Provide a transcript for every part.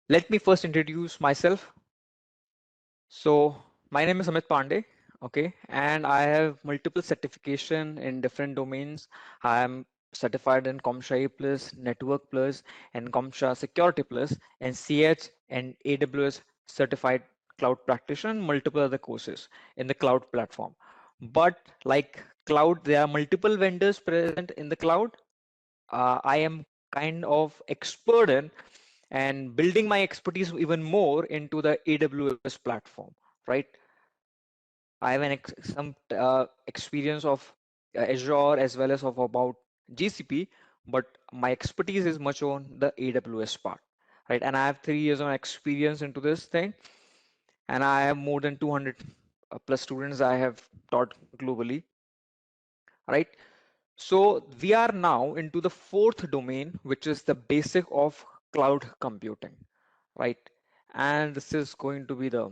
Let me first introduce myself. So my name is Amit Pandey, okay, and I have multiple certification in different domains. I am certified in CompTIA Plus, Network Plus, and CompTIA Security Plus, and CH and AWS certified cloud practitioner, and multiple other courses in the cloud platform. But like cloud, there are multiple vendors present in the cloud. I am kind of expert in and building my expertise even more into the AWS platform, right? I have some experience of Azure as well as of about GCP, but my expertise is much on the AWS part, right? And I have 3 years of experience into this thing, and I have more than 200 plus students I have taught globally, right? So we are now into the fourth domain, which is the basic of cloud computing, right? And this is going to be the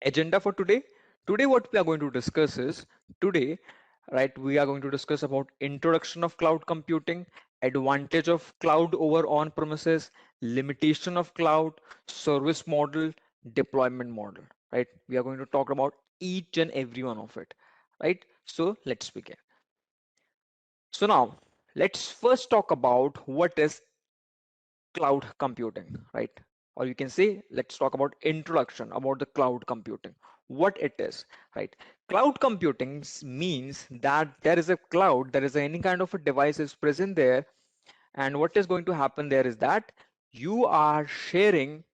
agenda for today. Today, what we are going to discuss is today, right? We are going to discuss about introduction of cloud computing, advantage of cloud over on-premises, limitation of cloud, service model, deployment model, right? We are going to talk about each and every one of it, right? So let's begin. So now let's first talk about what is cloud computing, right? Or you can say, let's talk about introduction about the cloud computing, what it is, right? Cloud computing means that there is a cloud, there is any kind of a device is present there. And what is going to happen there is that you are sharing,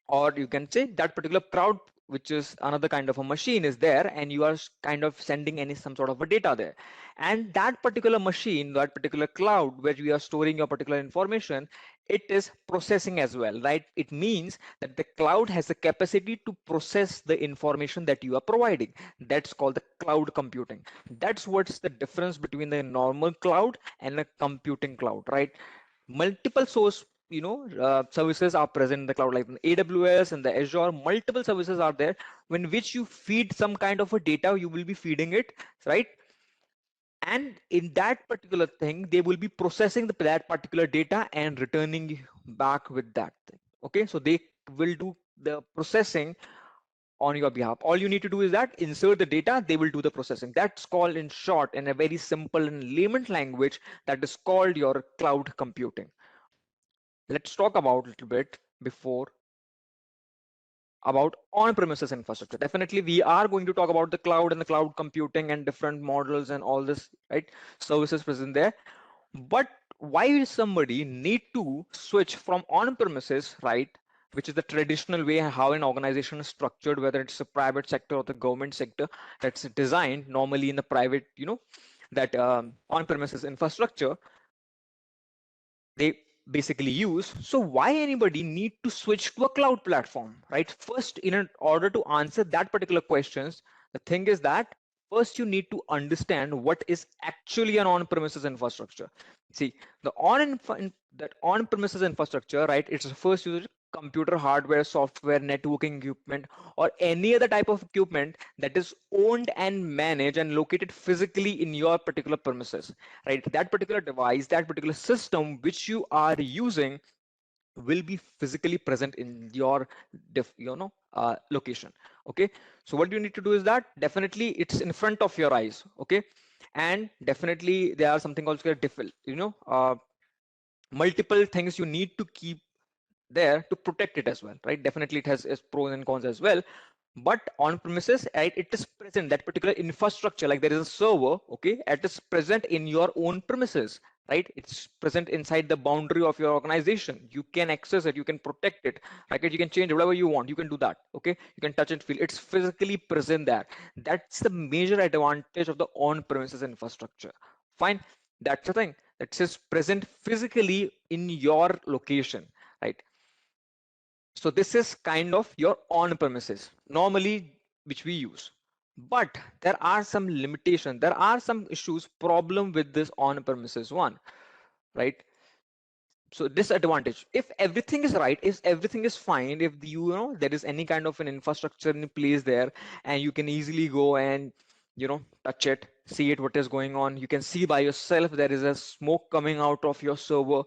or you can say that particular cloud, which is another kind of a machine is there, and you are kind of sending some sort of a data there, and that particular machine, that particular cloud where you are storing your particular information, it is processing as well, right? It means that the cloud has the capacity to process the information that you are providing. That's called the cloud computing. That's what's the difference between the normal cloud and a computing cloud, right? Multiple source, services are present in the cloud, like the AWS and the Azure. Multiple services are there, when which you feed some kind of a data, you will be feeding it, right? And in that particular thing, they will be processing that particular data and returning back with that thing. Okay, so they will do the processing on your behalf. All you need to do is that insert the data, they will do the processing. That's called, in short, in a very simple and layman language, that is called your cloud computing. Let's talk about a little bit before about on-premises infrastructure. Definitely, we are going to talk about the cloud and the cloud computing and different models and all this, right? Services present there. But why will somebody need to switch from on-premises, right? Which is the traditional way how an organization is structured, whether it's a private sector or the government sector, that's designed normally in the private, that on-premises infrastructure they basically use. So why anybody need to switch to a cloud platform, right? First, in order to answer that particular questions, the thing is that first you need to understand what is actually an on-premises infrastructure. See, the that on-premises infrastructure, right? It's first used computer hardware, software, networking equipment, or any other type of equipment that is owned and managed and located physically in your particular premises, right? That particular device, that particular system which you are using will be physically present in your location. Okay, so what you need to do is that definitely it's in front of your eyes. Okay, and definitely there are something also different, multiple things you need to keep there to protect it as well, right? Definitely it has its pros and cons as well. But on premises, right, it is present, that particular infrastructure, like there is a server, okay, it is present in your own premises, right? It's present inside the boundary of your organization. You can access it, you can protect it, right? You can change it, whatever you want, you can do that. Okay, you can touch and feel, it's physically present there. That's the major advantage of the on premises infrastructure. Fine, that's the thing, that is present physically in your location, right? So this is kind of your on premises normally which we use. But there are some limitations, there are some issues, problem with this on premises one, right? So disadvantage, if everything is right, if everything is fine, if there is any kind of an infrastructure in place there, and you can easily go and touch it, see it, what is going on, you can see by yourself there is a smoke coming out of your server,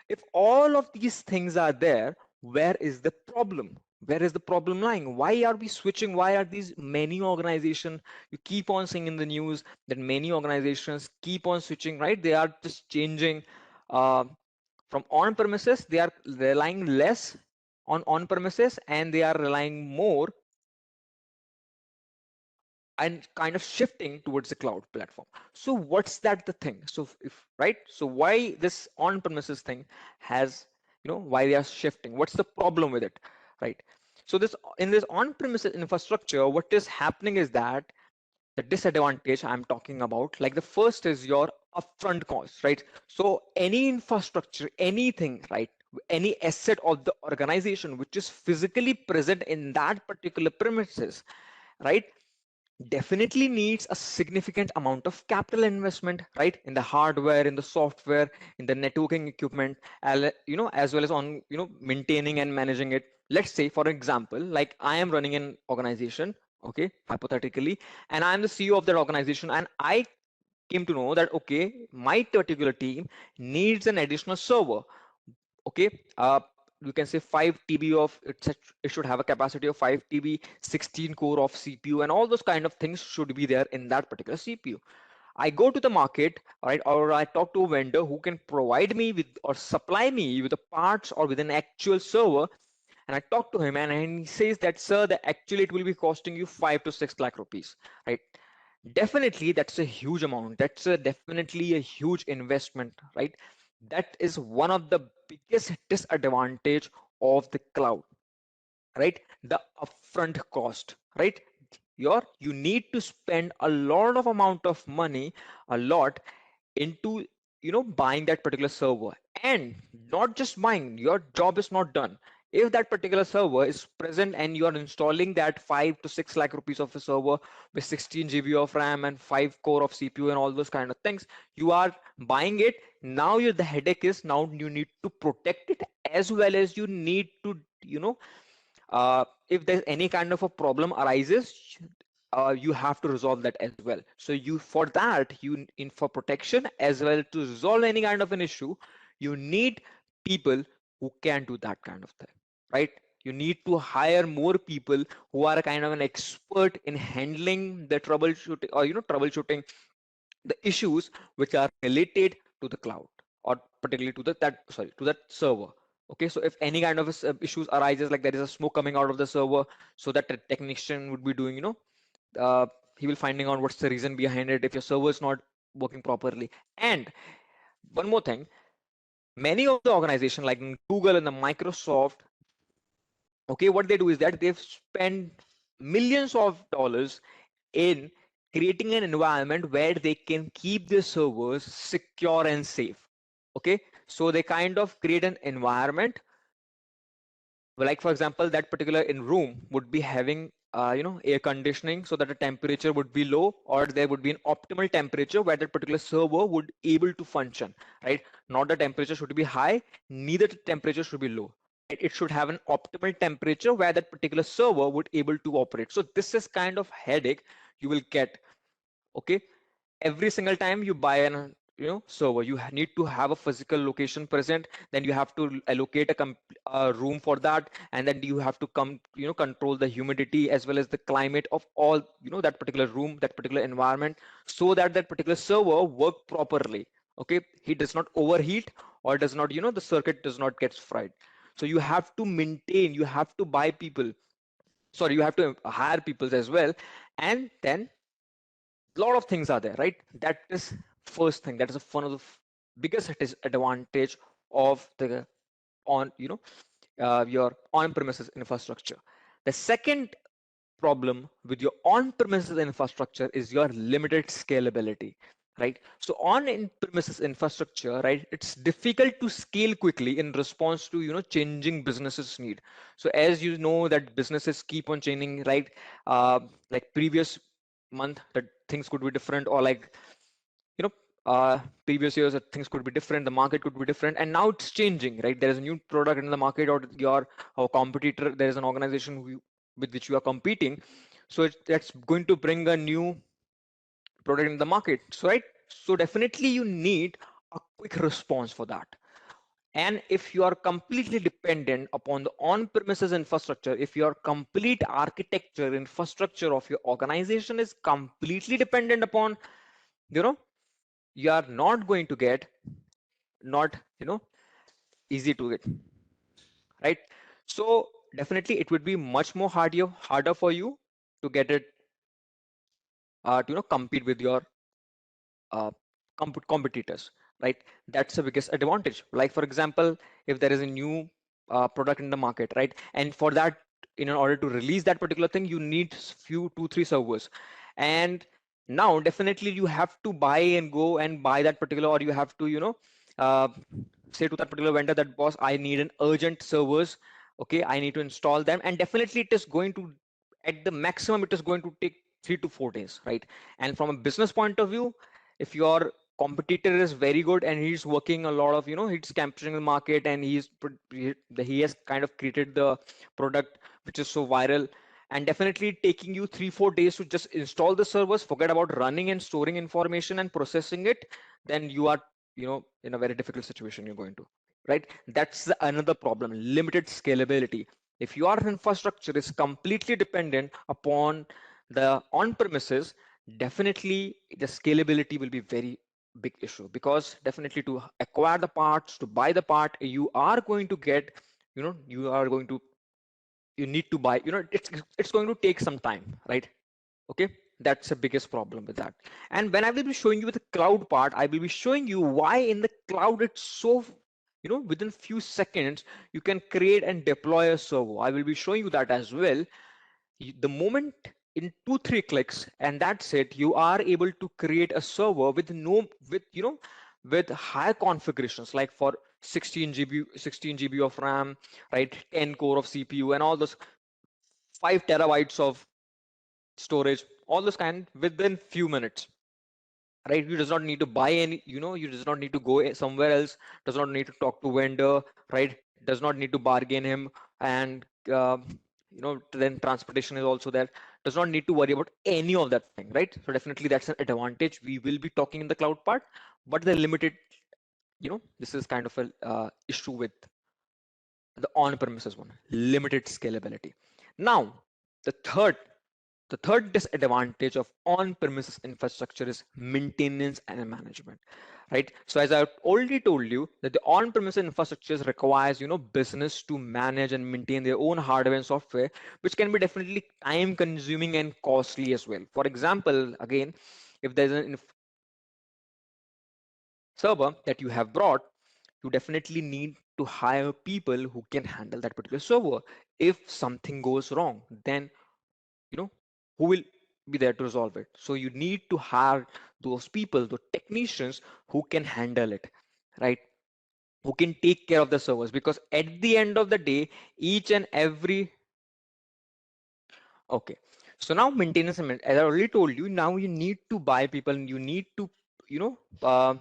If all of these things are there, where is the problem? Where is the problem lying? Why are we switching? Why are these many organizations, you keep on seeing in the news that many organizations keep on switching, right? They are just changing uh, from on-premises, they are relying less on on-premises and they are relying more and kind of shifting towards the cloud platform. So what's that the thing? So if right, so why this on-premises thing has, why they are shifting? What's the problem with it, right? So this in this on-premises infrastructure, what is happening is that the disadvantage I'm talking about, like the first is your upfront cost, right? So any infrastructure, anything, right? Any asset of the organization which is physically present in that particular premises, right, definitely needs a significant amount of capital investment, right, in the hardware, in the software, in the networking equipment, as well as on, maintaining and managing it. Let's say, for example, like I am running an organization, okay, hypothetically, and I'm the CEO of that organization, and I came to know that, okay, my particular team needs an additional server, okay. You can say 5 TB of it should have a capacity of 5 TB, 16 core of CPU, and all those kind of things should be there in that particular CPU. I go to the market, right, or I talk to a vendor who can provide me with or supply me with the parts or with an actual server, and I talk to him and he says that, sir, that actually it will be costing you 5 to 6 lakh rupees, right? Definitely that's a huge amount. That's definitely a huge investment, right? That is one of the biggest disadvantage of the cloud, right? The upfront cost, right? You need to spend a lot of amount of money, a lot, into, buying that particular server. And not just buying, your job is not done. If that particular server is present and you are installing that 5 to 6 lakh rupees of a server with 16 GB of RAM and 5 core of CPU and all those kind of things, you are buying it. Now the headache is, now you need to protect it, as well as you need to, if there's any kind of a problem arises, you have to resolve that as well. So you, for that, you in for protection as well to resolve any kind of an issue, you need people who can do that kind of thing, right? You need to hire more people who are kind of an expert in handling the troubleshooting, or troubleshooting the issues which are related to the cloud, or particularly to to that server. Okay, so if any kind of issues arises, like there is a smoke coming out of the server, so that the technician would be doing, uh, he will finding out what's the reason behind it if your server is not working properly. And one more thing, many of the organizations like Google and the Microsoft, okay, what they do is that they've spent millions of dollars in creating an environment where they can keep their servers secure and safe. Okay, so they kind of create an environment, like for example, that particular in room would be having air conditioning, so that the temperature would be low, or there would be an optimal temperature where that particular server would able to function, right? Not the temperature should be high, neither the temperature should be low. It should have an optimal temperature where that particular server would able to operate. So this is kind of headache you will get, okay. Every single time you buy an server, you need to have a physical location present, then you have to allocate a room for that, and then you have to control the humidity as well as the climate of all that particular room, that particular environment, so that that particular server work properly, okay. He does not overheat, or does not, the circuit does not get fried. So you have to maintain, you have to buy people, sorry, you have to hire people as well. And then a lot of things are there, right? That is first thing. That is one of the biggest disadvantage of the your on-premises infrastructure. The second problem with your on-premises infrastructure is your limited scalability, right? So on-premises infrastructure, right, it's difficult to scale quickly in response to changing businesses need. So as you know that businesses keep on changing, right? Like previous month that things could be different, or like you know previous years that things could be different, the market could be different, and now it's changing, right? There is a new product in the market, or your competitor, there is an organization with which you are competing, so that's going to bring a new product in the market, so right, so definitely you need a quick response for that. And if you are completely dependent upon the on-premises infrastructure, if your complete architecture, infrastructure of your organization is completely dependent upon, you know, you are not going to get, not, easy to get, right? So definitely it would be much more harder for you to get it, compete with your uh, competitors, right? That's the biggest advantage. Like for example, if there is a new product in the market, right? And for that, in order to release that particular thing, you need few 2 3 servers. And now definitely you have to buy and go and buy that particular, or you have to, uh, say to that particular vendor that, boss, I need an urgent servers. Okay, I need to install them. And definitely it is going to, at the maximum, it is going to take 3 to 4 days, right? And from a business point of view, if your competitor is very good and he's working a lot of, he's capturing the market, and he has kind of created the product which is so viral, and definitely taking you 3 4 days to just install the servers, forget about running and storing information and processing it, then you are, in a very difficult situation you're going to, right? That's another problem, limited scalability. If your infrastructure is completely dependent upon the on premises, definitely the scalability will be very big issue, because definitely to acquire the parts, to buy the part, you are going to get, you are going to, you need to buy, it's going to take some time, right? Okay, that's the biggest problem with that. And when I will be showing you the cloud part, I will be showing you why in the cloud it's so, within few seconds you can create and deploy a server. I will be showing you that as well. The moment, in 2 3 clicks, and that's it, you are able to create a server with no, with, with high configurations, like for 16 GB of RAM, right? 10 core of CPU, and all those 5 terabytes of storage, all those kind, within few minutes, right? You does not need to buy any, you does not need to go somewhere else, does not need to talk to vendor, right? Does not need to bargain him. And then transportation is also there, does not need to worry about any of that thing, right? So definitely that's an advantage we will be talking in the cloud part. But the limited, this is kind of a issue with the on-premises one, limited scalability. Now the third the third disadvantage of on-premises infrastructure is maintenance and management, right? So as I already told you, that the on-premises infrastructures requires, business to manage and maintain their own hardware and software, which can be definitely time consuming and costly as well. For example, again, if there's an server that you have brought, you definitely need to hire people who can handle that particular server. If something goes wrong, then, who will be there to resolve it? So you need to hire those people, the technicians who can handle it, right? Who can take care of the servers, because at the end of the day, each and every, okay, so now maintenance, as I already told you, now you need to buy people, and you need to, you know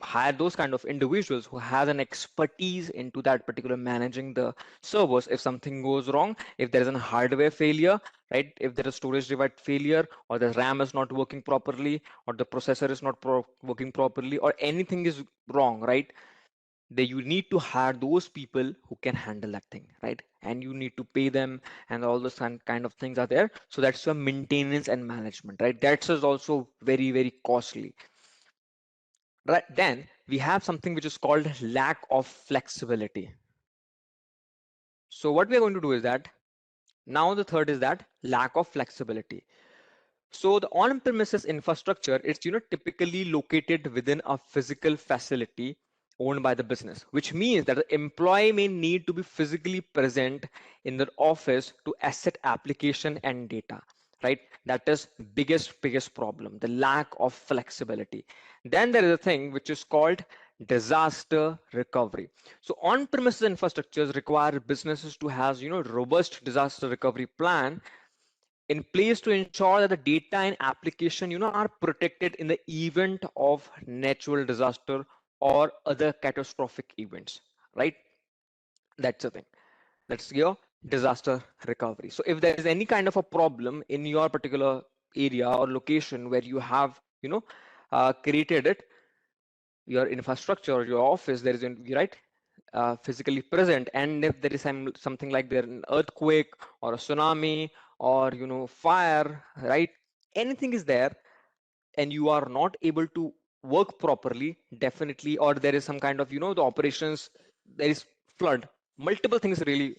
hire those kind of individuals who has an expertise into that particular managing the servers. If something goes wrong, if there is a hardware failure, right? If there is storage device failure, or the RAM is not working properly, or the processor is not working properly, or anything is wrong, right? They, you need to hire those people who can handle that thing, right? And you need to pay them, and all those kind of things are there. So that's your maintenance and management, right? That's also very, very costly. Right, then we have something which is called lack of flexibility. So what we are going to do is that, now the third is that lack of flexibility. So the on-premises infrastructure is, typically located within a physical facility owned by the business, which means that the employee may need to be physically present in the office to asset application and data, right? That is biggest problem, the lack of flexibility. Then there is a thing which is called disaster recovery. So on-premises infrastructures require businesses to have, robust disaster recovery plan in place to ensure that the data and application, are protected in the event of natural disaster or other catastrophic events, right? That's the thing. That's your disaster recovery. So if there is any kind of a problem in your particular area or location where you have, created it, your infrastructure or your office, there is right, physically present, and if there is something like there an earthquake or a tsunami or fire, right, anything is there, and you are not able to work properly, definitely, or there is some kind of the operations, there is flood, multiple things really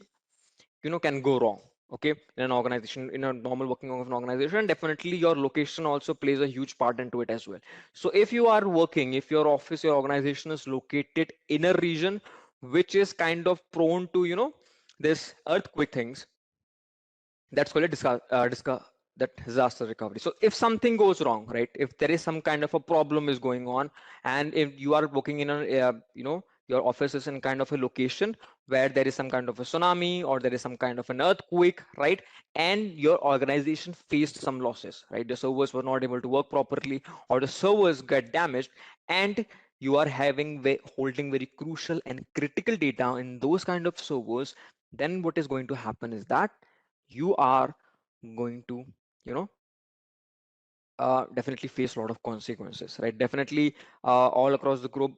can go wrong. Okay, in an organization, in a normal working of an organization, definitely your location also plays a huge part into it as well. So if you are working, if your office, your organization is located in a region which is kind of prone to this earthquake things, that's called a that disaster recovery. So if something goes wrong, right, if there is some kind of a problem is going on, and if you are working in a your office is in kind of a location where there is some kind of a tsunami or there is some kind of an earthquake, right, and your organization faced some losses, right, the servers were not able to work properly or the servers get damaged, and you are holding very crucial and critical data in those kind of servers, then what is going to happen is that you are going to you know definitely face a lot of consequences, right? Definitely, all across the globe,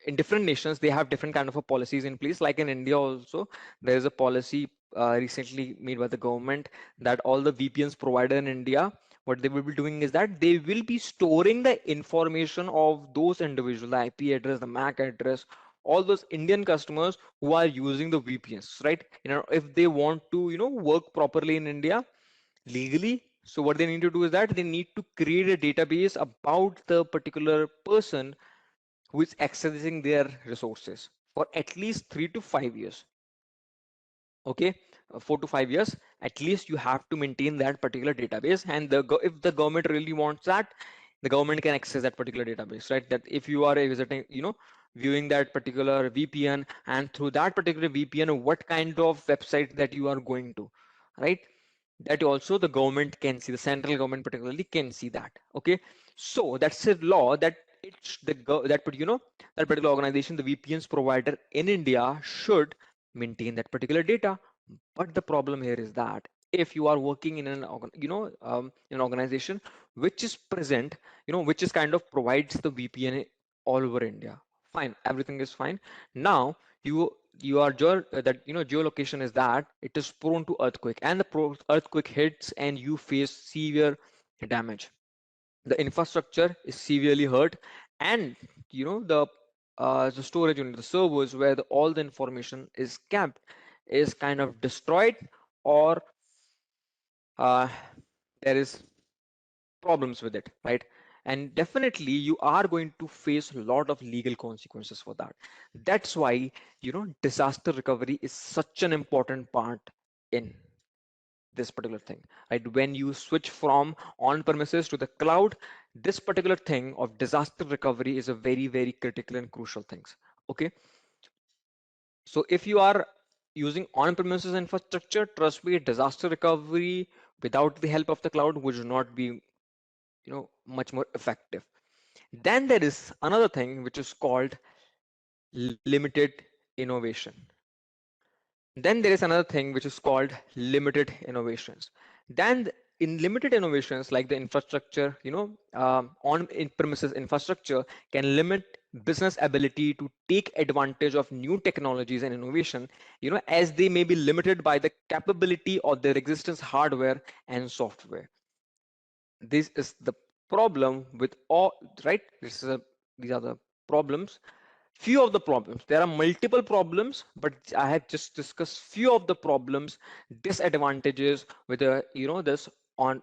in different nations, they have different kind of a policies in place. Like in India also, there is a policy recently made by the government that all the VPNs provider in India, what they will be doing is that they will be storing the information of those individuals, the IP address, the MAC address, all those Indian customers who are using the VPNs, right? If they want to, work properly in India legally. So what they need to do is that they need to create a database about the particular person who is accessing their resources for at least 3 to 5 years. Okay, 4 to 5 years at least you have to maintain that particular database, and if the government really wants that, the government can access that particular database, right? That if you are visiting, viewing that particular VPN, and through that particular VPN, what kind of website that you are going to, right? That also the government can see, the central government particularly can see that. Okay, so that's a law that it's that particular organization, the VPNs provider in India, should maintain that particular data. But the problem here is that if you are working in an organization which is present, which is kind of provides the VPN all over India, fine, everything is fine. Now you are that geolocation is that it is prone to earthquake, and the earthquake hits and you face severe damage. The infrastructure is severely hurt, and the storage unit, the servers where all the information is kept, is kind of destroyed, or uh, there is problems with it, right? And definitely you are going to face a lot of legal consequences for that. That's why disaster recovery is such an important part in this particular thing, right? When you switch from on premises to the cloud, this particular thing of disaster recovery is a very, very critical and crucial things. Okay, so if you are using on premises infrastructure, trust me, disaster recovery without the help of the cloud would not be much more effective. Then there is another thing which is called limited innovation. Then there is another thing which is called limited innovations. Then in limited innovations, like the infrastructure, on premises infrastructure can limit business ability to take advantage of new technologies and innovation, as they may be limited by the capability of their existence hardware and software. This is the problem with all, right? These are the problems, few of the problems. There are multiple problems, but I have just discussed few of the problems, disadvantages with this on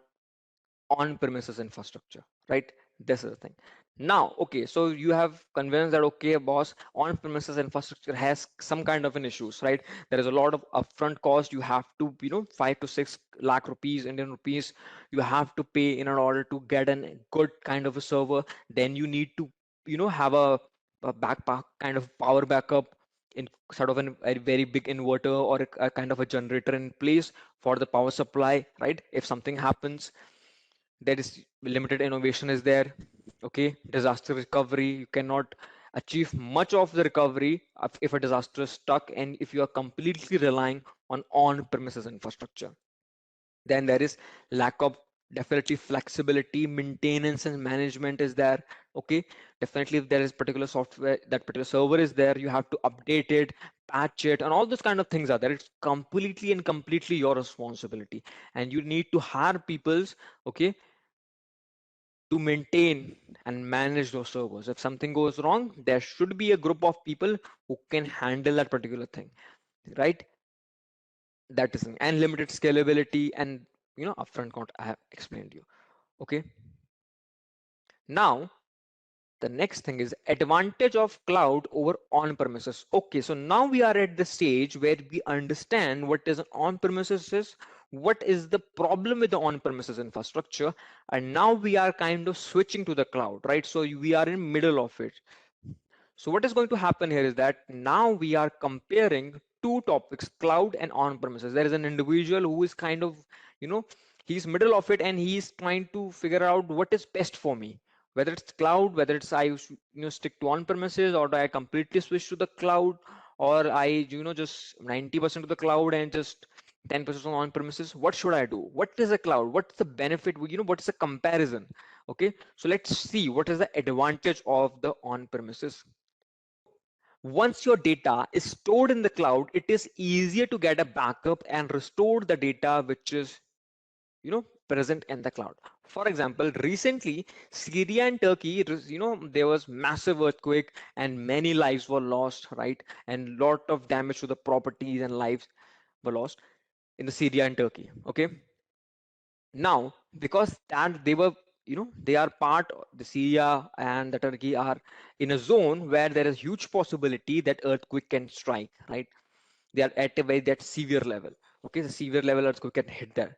on-premises infrastructure, right? This is the thing. Now, okay, so you have convinced that, okay, boss, on-premises infrastructure has some kind of an issues, right? There is a lot of upfront cost. You have to, 5 to 6 lakh rupees, Indian rupees, you have to pay in order to get a good kind of a server. Then you need to, have a backpack kind of power backup in sort of a very big inverter or a kind of a generator in place for the power supply, right? If something happens, there is limited innovation is there. Okay, disaster recovery, you cannot achieve much of the recovery if a disaster is stuck and if you are completely relying on premises infrastructure. Then there is lack of Definitely flexibility, maintenance and management is there. Okay, definitely if there is particular software, that particular server is there, you have to update it, patch it, and all those kind of things are there. It's completely and completely your responsibility, and you need to hire peoples, okay, to maintain and manage those servers. If something goes wrong, there should be a group of people who can handle that particular thing, right? That is, and limited scalability and upfront count I have explained you. Okay, now the next thing is advantage of cloud over on-premises. Okay, so now we are at the stage where we understand what is an on-premises is, what is the problem with the on-premises infrastructure, and now we are kind of switching to the cloud, right? So we are in middle of it. So what is going to happen here is that now we are comparing two topics, cloud and on-premises. There is an individual who is kind of, he's middle of it and he's trying to figure out what is best for me. Whether it's cloud, whether it's I stick to on-premises, or do I completely switch to the cloud, or I just 90% of the cloud and just 10% on-premises. What should I do? What is a cloud? What's the benefit? What is the comparison? Okay, so let's see what is the advantage of the on-premises. Once your data is stored in the cloud, it is easier to get a backup and restore the data which is present in the cloud. For example, recently Syria and Turkey, there was massive earthquake and many lives were lost, right? And lot of damage to the properties and lives were lost in the Syria and Turkey. Okay, now because that they were they are part of the Syria and the Turkey are in a zone where there is huge possibility that earthquake can strike, right? They are at a very that severe level. Okay, the severe level earthquake can hit there.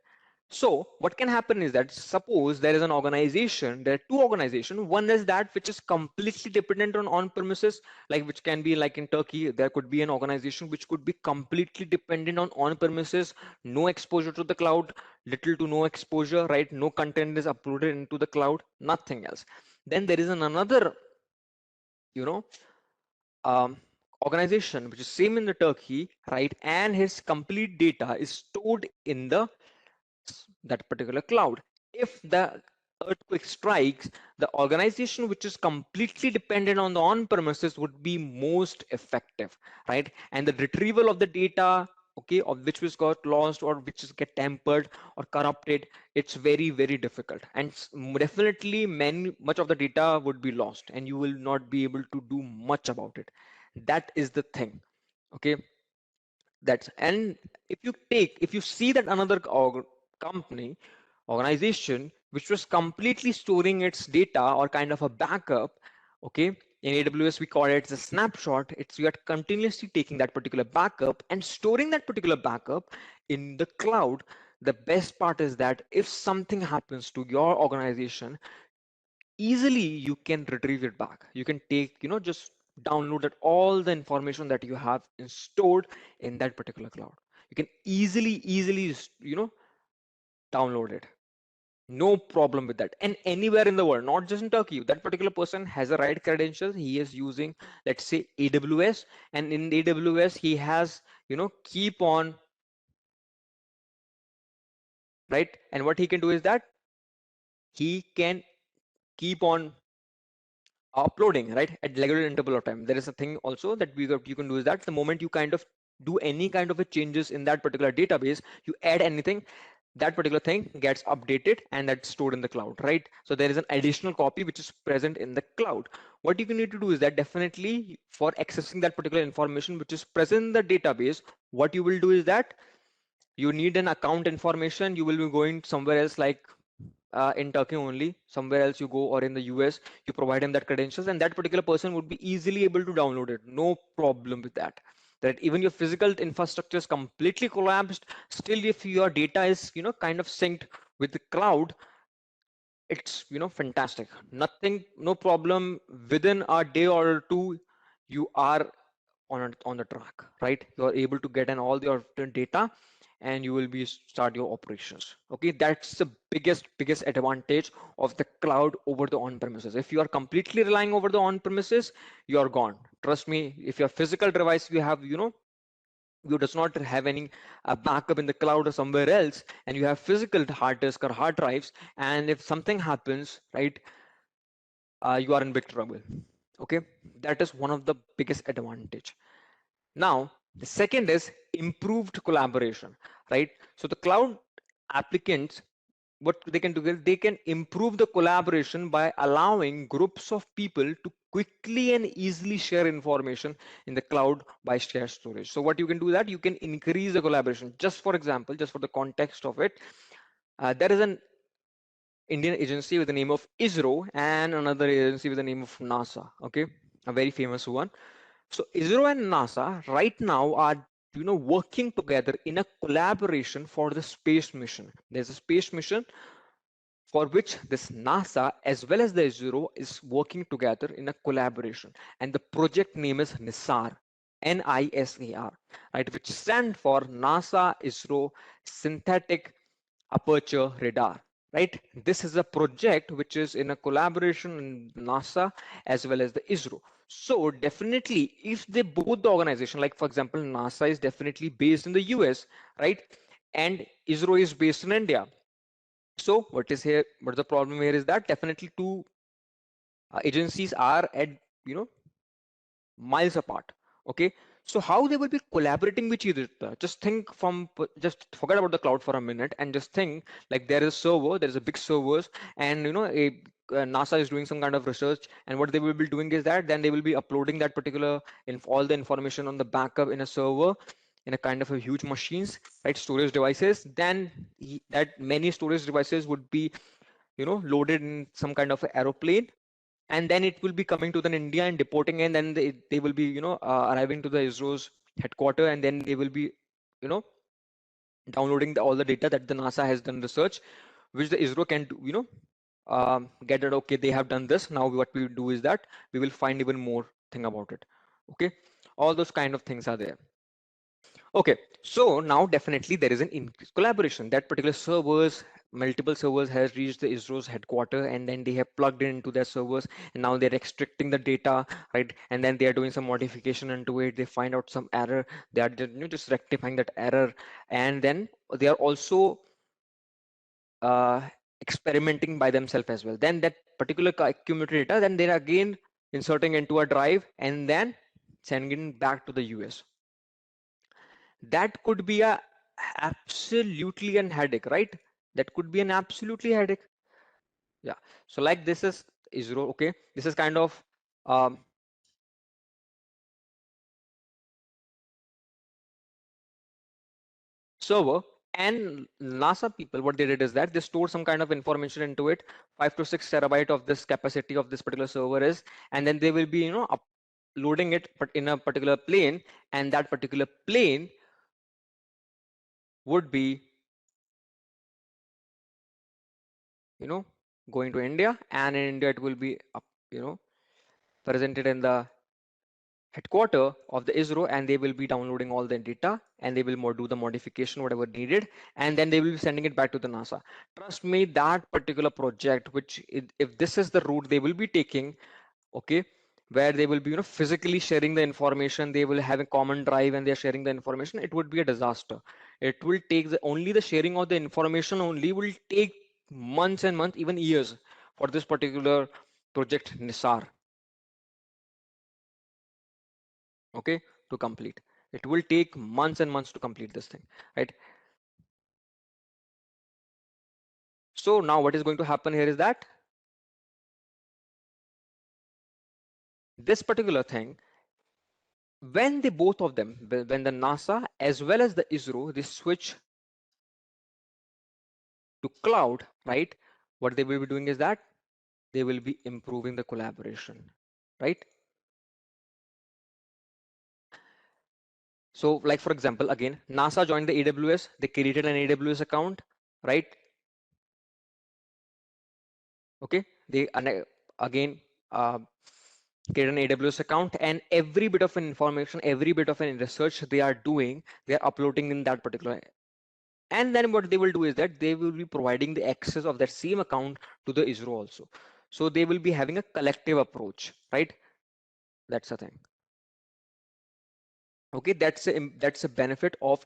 So what can happen is that suppose there is an organization, there are two organizations. One is that which is completely dependent on on-premises, like which can be like in Turkey, there could be an organization which could be completely dependent on on-premises, no exposure to the cloud, little to no exposure, right? No content is uploaded into the cloud, nothing else. Then there is another, you know, um, organization which is same in the Turkey, right? And his complete data is stored in the that particular cloud. If the earthquake strikes, the organization which is completely dependent on the on-premises would be most effective, right? And the retrieval of the data, okay, of which was got lost or which is get tampered or corrupted, it's very, very difficult. And definitely much of the data would be lost and you will not be able to do much about it. That is the thing, okay? That's, and if you see that another company organization which was completely storing its data or kind of a backup, okay, in AWS we call it a snapshot. It's you are continuously taking that particular backup and storing that particular backup in the cloud. The best part is that if something happens to your organization, easily you can retrieve it back. You can take, just download that all the information that you have stored in that particular cloud. You can easily, download it. No problem with that. And anywhere in the world, not just in Turkey, that particular person has the right credentials. He is using, let's say, AWS, and in AWS, he has, keep on, right? And what he can do is that he can keep on uploading, right, at regular interval of time. There is a thing also that you can do is that the moment you kind of do any kind of a changes in that particular database, you add anything, that particular thing gets updated and that's stored in the cloud, right? So there is an additional copy which is present in the cloud. What you need to do is that definitely for accessing that particular information which is present in the database, what you will do is that you need an account information. You will be going somewhere else, like in Turkey only, somewhere else you go, or in the US, you provide him that credentials, and that particular person would be easily able to download it. No problem with that. That even your physical infrastructure is completely collapsed, still if your data is, kind of synced with the cloud, it's, fantastic. Nothing, no problem. Within a day or two, you are on the track, right? You are able to get in all your data and you will be start your operations. Okay, that's the biggest advantage of the cloud over the on-premises. If you are completely relying over the on-premises, you are gone. Trust me, if your physical device you have, you does not have any backup in the cloud or somewhere else, and you have physical hard disk or hard drives, and if something happens, right, you are in big trouble. Okay, that is one of the biggest advantage. Now, the second is improved collaboration, right? So the cloud applicants, what they can do is they can improve the collaboration by allowing groups of people to quickly and easily share information in the cloud by shared storage. So what you can do that you can increase the collaboration. Just for example, just for the context of it, there is an Indian agency with the name of ISRO and another agency with the name of NASA. Okay, a very famous one. So ISRO and NASA right now are working together in a collaboration for the space mission. There's a space mission for which this NASA as well as the ISRO is working together in a collaboration, and the project name is NISAR, NISAR, right, which stand for NASA ISRO Synthetic Aperture Radar. Right, this is a project which is in a collaboration in NASA as well as the ISRO. So definitely, if they both the organization, like for example, NASA is definitely based in the US, right, and ISRO is based in India. So what the problem here is that definitely two agencies are at you know miles apart. Okay, so how they will be collaborating with each other? Just think from, just forget about the cloud for a minute and just think like there is a server, there is a big servers, and NASA is doing some kind of research, and what they will be doing is that then they will be uploading that particular all the information on the backup in a server in a kind of a huge machines, right, storage devices. Then that many storage devices would be loaded in some kind of a aeroplane, and then it will be coming to the India and deporting, and then they will be arriving to the ISRO's headquarter, and then they will be you know downloading all the data that the NASA has done research, which the ISRO can do, get it. Okay, they have done this. Now what we will do is that we will find even more thing about it. Okay, all those kind of things are there. Okay, so now definitely there is an increased collaboration. That particular servers, multiple servers has reached the ISRO's headquarter, and then they have plugged into their servers, and now they're extracting the data, right? And then they are doing some modification into it. They find out some error. They are just rectifying that error, and then they are also uh, experimenting by themselves as well. Then that particular accumulated data, then they're again inserting into a drive and then sending back to the US. That could be a absolutely an headache, right? That could be an absolutely headache. Yeah, so like this is ISRO. Okay, this is kind of um, server, and NASA people, what they did is that they stored some kind of information into it, 5 to 6 terabyte of this capacity of this particular server is, and then they will be uploading it but in a particular plane, and that particular plane would be you know going to India, and in India it will be up, presented in the headquarter of the ISRO, and they will be downloading all the data, and they will do the modification whatever needed, and then they will be sending it back to the NASA. Trust me, that particular project, which if this is the route they will be taking, okay, where they will be physically sharing the information, they will have a common drive and they're sharing the information, it would be a disaster. It will take only the sharing of the information only will take months and months, even years, for this particular project NISAR, okay, to complete. It will take months and months to complete this thing, right? So now what is going to happen here is that this particular thing, when they both of them, when the NASA as well as the ISRO, they switch to cloud, right, what they will be doing is that they will be improving the collaboration, right? So like for example, again, NASA joined the AWS, they created an AWS account, right? Okay, they again uh, create an AWS account, and every bit of information, every bit of an research they are doing, they are uploading in that particular. And then what they will do is that they will be providing the access of that same account to the ISRO also. So they will be having a collective approach, right? That's the thing. Okay, that's a benefit of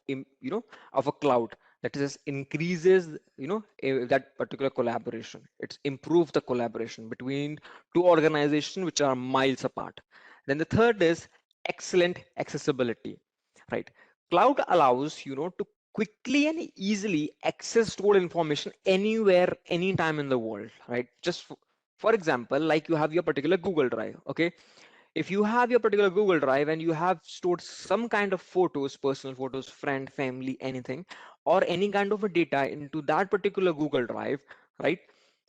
of a cloud, that is increases that particular collaboration. It's improved the collaboration between two organizations which are miles apart. Then the third is excellent accessibility, right? Cloud allows to quickly and easily access stored information anywhere anytime in the world, right? Just for example, like you have your particular Google Drive. Okay, if you have your particular Google Drive and you have stored some kind of photos, personal photos, friend, family, anything, or any kind of a data into that particular Google Drive, right?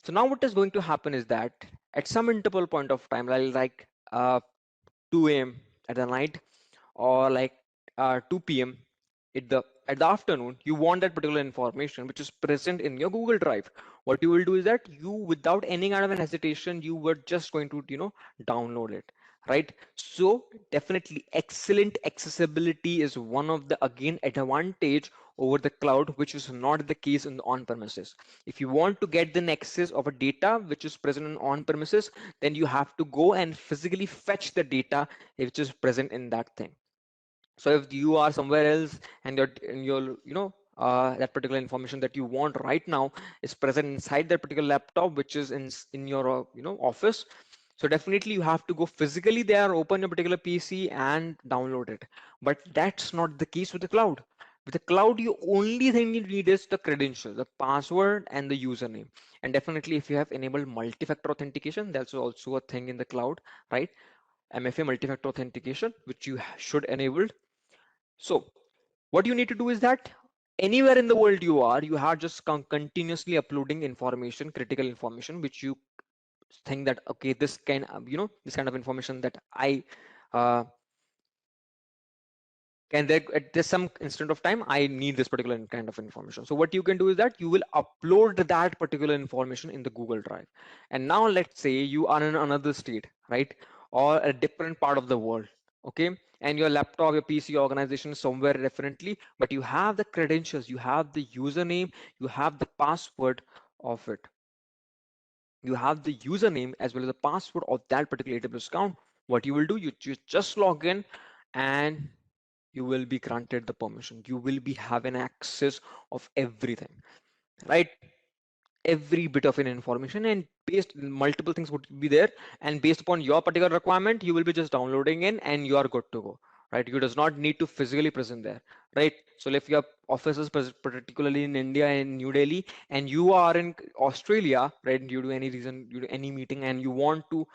So now what is going to happen is that at some interval point of time, like 2 a.m. at the night, or like 2 p.m. At the afternoon, you want that particular information which is present in your Google Drive. What you will do is that you, without any kind of an hesitation, you were just going to download it, right? So definitely excellent accessibility is one of the again advantage over the cloud, which is not the case in the on-premises. If you want to get the access of a data which is present in on-premises, then you have to go and physically fetch the data which is present in that thing. So if you are somewhere else and your that particular information that you want right now is present inside that particular laptop, which is in your office, so definitely you have to go physically there, open your particular PC and download it. But that's not the case with the cloud. With the cloud, you only thing you need is the credential, the password and the username. And definitely if you have enabled multi-factor authentication, that's also a thing in the cloud, right? MFA, multi-factor authentication, which you should enable. So what you need to do is that anywhere in the world you are, you are just continuously uploading information, critical information, which you think that, okay, this can, this kind of information that I uh, can there at this some instant of time I need this particular kind of information. So what you can do is that you will upload that particular information in the Google Drive. And now let's say you are in another state, right, or a different part of the world, okay, and your laptop, your PC, your organization is somewhere differently, but you have the credentials, you have the username, you have the password of it, you have the username as well as the password of that particular AWS account. What you will do, you just log in and you will be granted the permission. You will be having access of everything, right? Every bit of an information, and based multiple things would be there, and based upon your particular requirement, you will be just downloading in and you are good to go, right? You does not need to physically present there, right? So if your office is particularly in India in New Delhi and you are in Australia, right, due to any reason, due to any meeting, and you want to,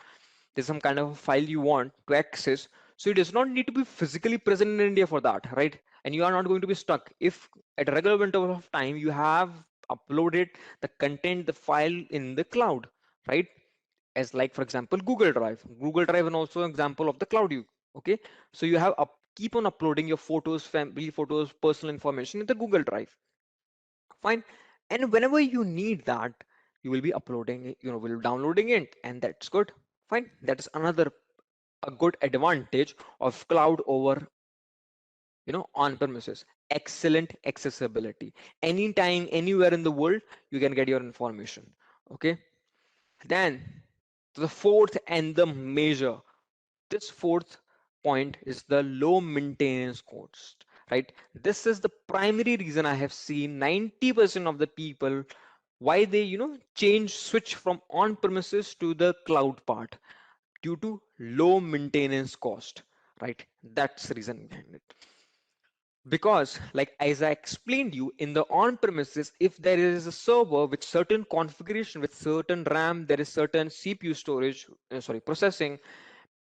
there's some kind of a file you want to access, so it does not need to be physically present in India for that, right? And you are not going to be stuck if at a regular interval of time you have uploaded the content, the file in the cloud, right? As like for example Google Drive and also an example of the cloud. You okay, so you have keep on uploading your photos, family photos, personal information in the Google Drive, fine. And whenever you need that, you will be uploading it, will be downloading it, and that's good, fine. That is another a good advantage of cloud over on premises. Excellent accessibility, anytime anywhere in the world you can get your information. Okay, then the fourth and the major, this fourth point is the low maintenance cost, right? This is the primary reason I have seen 90% of the people why they change switch from on premises to the cloud part, due to low maintenance cost, right? That's the reason behind it. Because like as I explained you, in the on premises, if there is a server with certain configuration, with certain RAM, there is certain CPU storage, sorry, processing,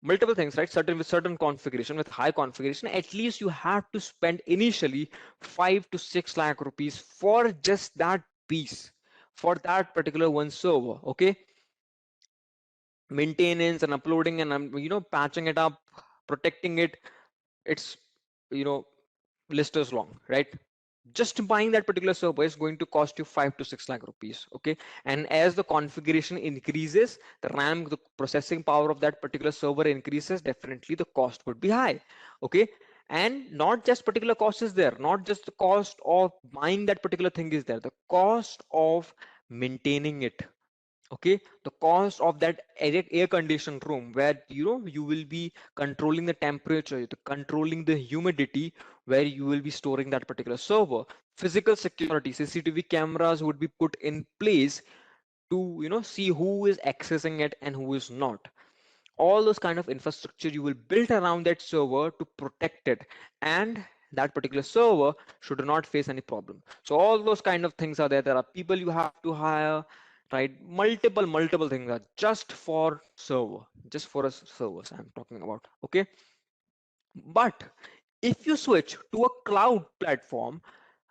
multiple things, right? Certain with certain configuration, with high configuration, at least you have to spend initially 5 to 6 lakh rupees for just that piece, for that particular one server. Okay, maintenance and uploading and patching it up, protecting it, it's you know list is long, right? Just buying that particular server is going to cost you 5 to 6 lakh rupees. Okay, and as the configuration increases, the RAM, the processing power of that particular server increases, definitely the cost would be high. Okay, and not just particular cost is there, not just the cost of buying that particular thing is there, the cost of maintaining it, Okay, the cost of that air conditioned room where you will be controlling the temperature, controlling the humidity, where you will be storing that particular server. Physical security, CCTV cameras would be put in place to see who is accessing it and who is not. All those kind of infrastructure you will build around that server to protect it, and that particular server should not face any problem. So all those kind of things are there. There are people you have to hire, right? Multiple things are just for server, just for a servers I'm talking about. Okay, but if you switch to a cloud platform,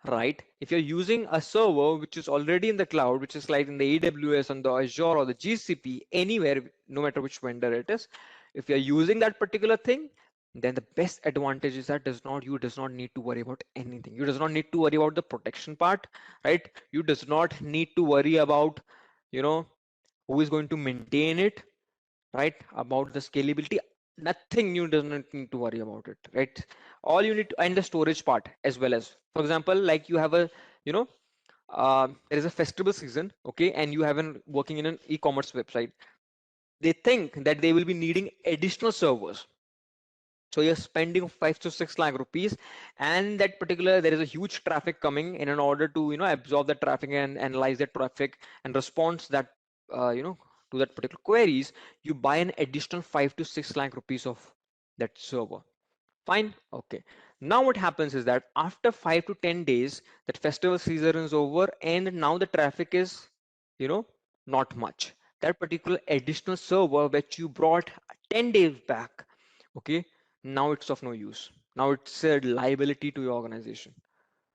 right? If you're using a server which is already in the cloud, which is like in the AWS, on the Azure or the GCP, anywhere, no matter which vendor it is, if you're using that particular thing, then the best advantage is that you does not need to worry about anything. You does not need to worry about the protection part, right? You does not need to worry about, you know, who is going to maintain it, right? About the scalability, nothing you does not need to worry about it, right? All you need to, and the storage part as well. As for example, like you have a, you know there is a festival season, okay, and you have been working in an e-commerce website. They think that they will be needing additional servers, so you're spending 5 to 6 lakh rupees, and that particular, there is a huge traffic coming in order to absorb the traffic and analyze that traffic and response that to that particular queries. You buy an additional 5 to 6 lakh rupees of that server. Fine. Okay. Now what happens is that after 5 to 10 days, that festival season is over, and now the traffic is, you know, not much. That particular additional server which you brought 10 days back, okay, now it's of no use. Now it's a liability to your organization.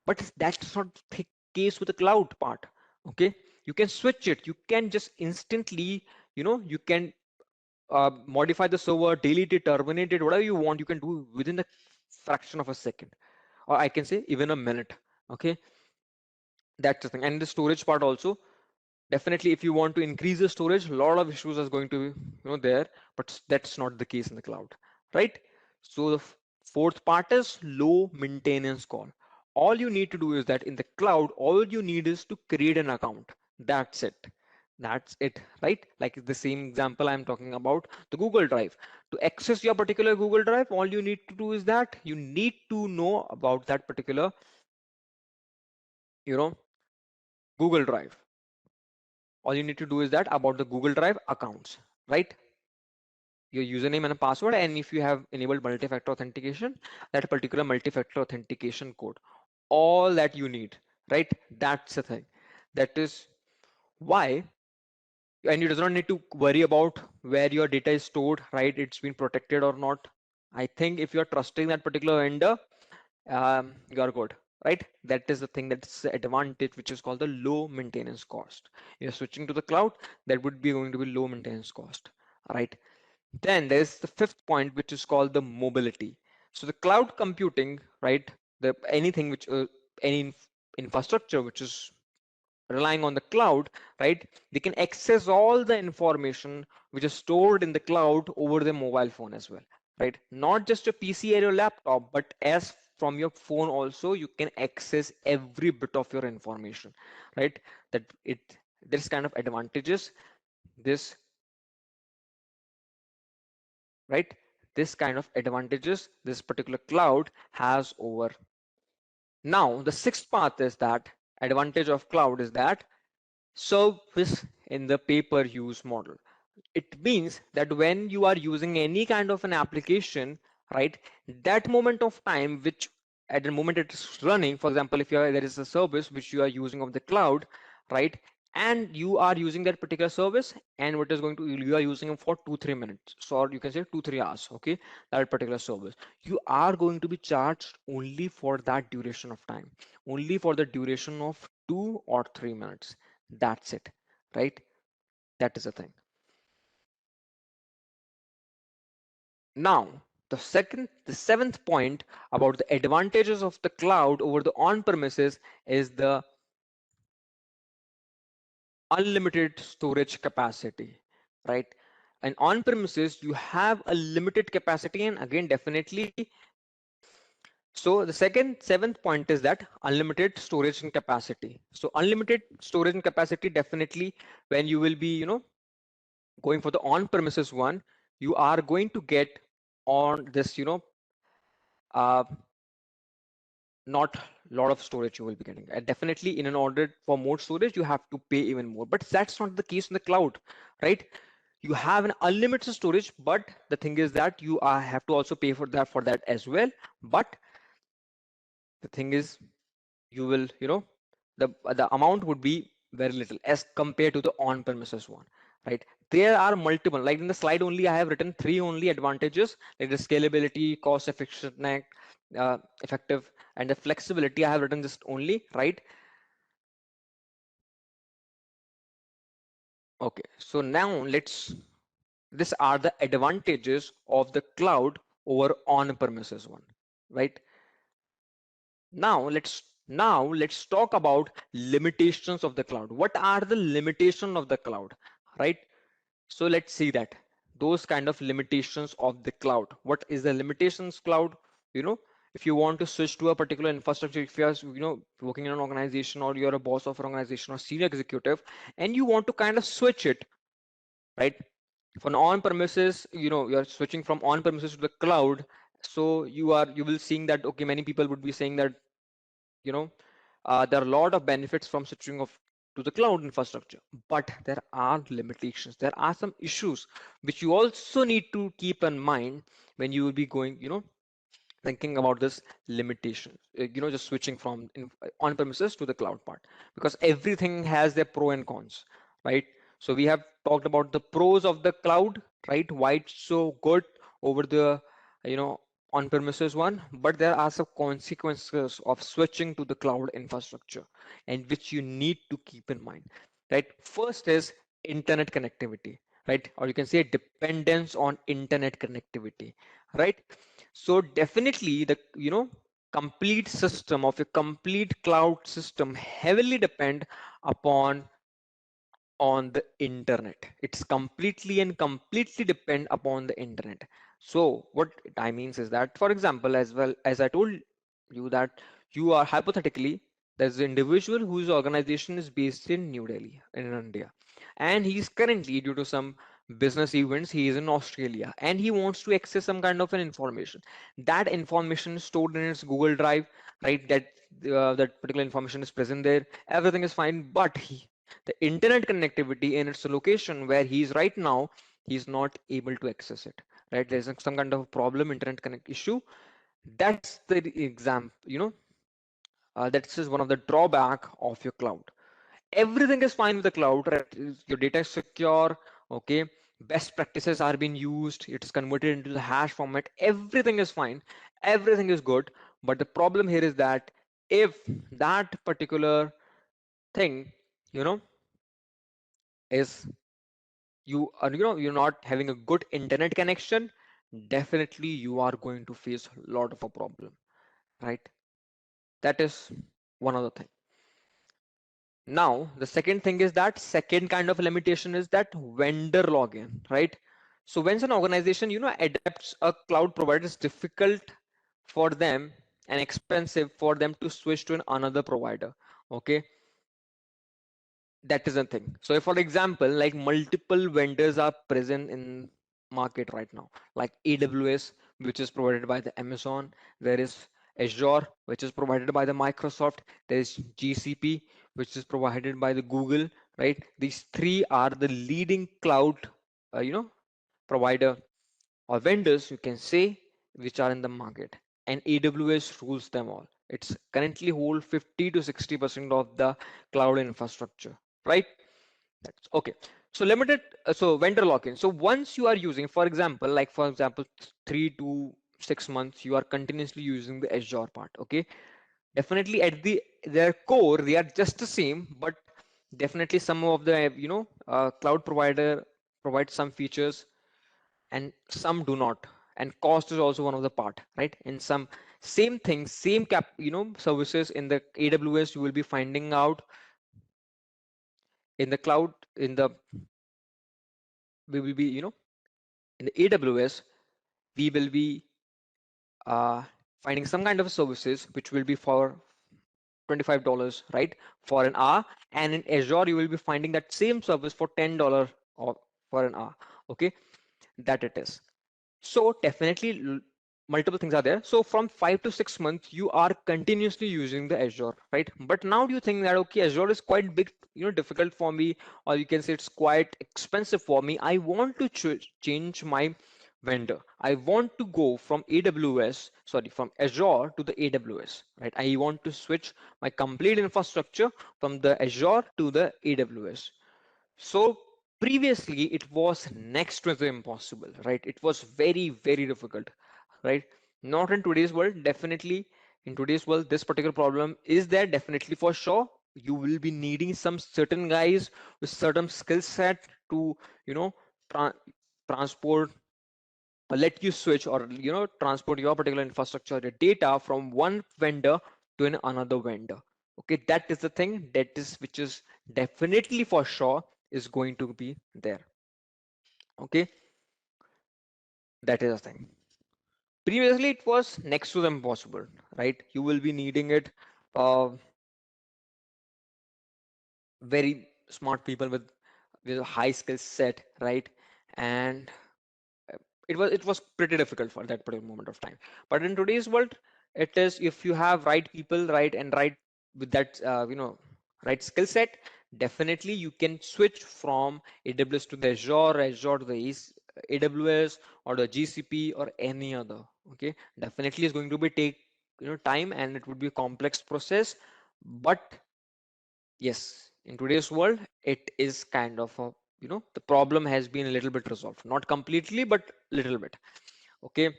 But that's not the case with the cloud part. Okay. You can switch it. You can just instantly, you can modify the server, delete it, terminate it, whatever you want, you can do within a fraction of a second, or I can say even a minute. Okay, that's the thing. And the storage part also, definitely, if you want to increase the storage, a lot of issues are going to be there, but that's not the case in the cloud, right? So the fourth part is low maintenance call. All you need to do is that in the cloud, all you need is to create an account. That's it. That's it, right? Like the same example I'm talking about, the Google Drive. To access your particular Google Drive, all you need to do is that you need to know about that particular, you know, Google Drive. All you need to do is that about the Google Drive accounts, right? Your username and a password, and if you have enabled multi-factor authentication, that particular multi-factor authentication code, all that you need, right? That's the thing. That is why, and you do not need to worry about where your data is stored, right? It's been protected or not. I think if you're trusting that particular vendor, you are good, right? That is the thing, that's the advantage, which is called the low maintenance cost. You're switching to the cloud, that would be going to be low maintenance cost, right? Then there's the fifth point, which is called the mobility. So the cloud computing, right? The anything which any infrastructure which is relying on the cloud, right? They can access all the information which is stored in the cloud over the mobile phone as well, right? Not just your PC or your laptop, but as from your phone also, you can access every bit of your information, right? That it There's kind of advantages. This right this kind of advantages this particular cloud has over. Now the sixth path is that advantage of cloud is that service in the pay-per-use model. It means that when you are using any kind of an application, right, that moment of time, which at the moment it is running, for example, if there is a service which you are using of the cloud, right, and you are using that particular service, and what is going to, you are using it for 2 3 minutes, so or you can say 2 3 hours, okay, that particular service, you are going to be charged only for that duration of time, only for the duration of 2 or 3 minutes. That's it, right? That is the thing. Now, the seventh point about the advantages of the cloud over the on-premises is the unlimited storage capacity, right? And on-premises, you have a limited capacity, and again, definitely So the seventh point is that unlimited storage and capacity. So unlimited storage and capacity, definitely when you will be, going for the on-premises one, you are going to get on this, uh, not a lot of storage you will be getting. And definitely in an order for more storage, you have to pay even more. But that's not the case in the cloud, right? You have an unlimited storage, but the thing is that you have to also pay for that as well. But the thing is, you will, the amount would be very little as compared to the on-premises one, right? There are multiple, like in the slide only, I have written three only advantages, like the scalability, cost effectiveness, effective, and the flexibility. I have written just only, right? Okay, so now these are the advantages of the cloud over on-premises one, right? Now let's talk about limitations of the cloud. What are the limitations of the cloud, right? So let's see that those kind of limitations of the cloud. What is the limitations cloud? You know, if you want to switch to a particular infrastructure, if you are, working in an organization, or you're a boss of an organization or senior executive, and you want to kind of switch it, right? For an on-premises, you're switching from on-premises to the cloud. So you will seeing that, okay, many people would be saying that, you know there are a lot of benefits from switching off to the cloud infrastructure, but there are limitations, there are some issues which you also need to keep in mind when you will be going, thinking about this limitation, just switching from on premises to the cloud part, because everything has their pro and cons, right? So we have talked about the pros of the cloud, right? Why it's so good over the, you know on premises one, but there are some consequences of switching to the cloud infrastructure, and which you need to keep in mind, right? First is internet connectivity, right? Or you can say dependence on internet connectivity, right? So definitely the, complete system of a complete cloud system heavily depend upon on the internet. It's completely depend upon the internet. So what I means is that, for example, as well as I told you, that you are hypothetically, there's an individual whose organization is based in New Delhi in India, and he's currently, due to some business events, he is in Australia, and he wants to access some kind of an information. That information is stored in his Google Drive, right? That particular information is present there, everything is fine, but the internet connectivity in its location where he is right now, he's not able to access it, right? There's some kind of problem, internet connect issue. That's the exam, that is one of the drawback of your cloud. Everything is fine with the cloud, right? Your data is secure, okay? Best practices are being used, it is converted into the hash format, everything is fine, everything is good. But the problem here is that if that particular thing, you know is you're not having a good internet connection, definitely you are going to face a lot of a problem, right? That is one other thing. Now the second thing is that second kind of limitation is that vendor login, right? So when an organization, adapts a cloud provider, it's difficult for them and expensive for them to switch to another provider, okay? That is a thing. So if, for example, like multiple vendors are present in market right now, like AWS, which is provided by the Amazon, there is Azure, which is provided by the Microsoft, there is GCP, which is provided by the Google, right? These three are the leading cloud, provider or vendors, you can say, which are in the market, and AWS rules them all. It's currently hold 50 to 60% of the cloud infrastructure, right? That's okay. So limited, so vendor lock-in. So once you are using, for example, 3 to 6 months, you are continuously using the Azure part. Okay, definitely at their core, they are just the same, but definitely some of the, cloud provider provides some features and some do not. And cost is also one of the part, right? In some same things, same services in the AWS, you will be finding out in the cloud, in the we will be, in the AWS, we will be uh, finding some kind of services which will be for $25, right, for an hour, and in Azure you will be finding that same service for $10 or for an hour. Okay, that it is. So definitely multiple things are there. So from 5 to 6 months, you are continuously using the Azure, right? But now do you think that, okay, Azure is quite big, difficult for me, or you can say it's quite expensive for me. I want to change my vendor. I want to go from AWS, sorry, from Azure to the AWS, right? I want to switch my complete infrastructure from the Azure to the AWS. So previously it was next to the impossible, right? It was very, very difficult, right? Not in today's world, definitely. In today's world, this particular problem is there definitely for sure. You will be needing some certain guys with certain skill set to, you know, tra transport or let you switch or, transport your particular infrastructure, the data from one vendor to another vendor. Okay, that is the thing that is which is definitely for sure is going to be there. Okay, that is the thing. Previously, it was next to the impossible, right? You will be needing it. Very smart people with a high skill set, right? And it was pretty difficult for that particular moment of time. But in today's world, it is if you have right people, right, and right with that right skill set, definitely you can switch from AWS to the Azure to the AWS or the GCP or any other. Okay, definitely is going to be take time, and it would be a complex process. But yes, in today's world, it is kind of a, the problem has been a little bit resolved, not completely, but little bit. Okay.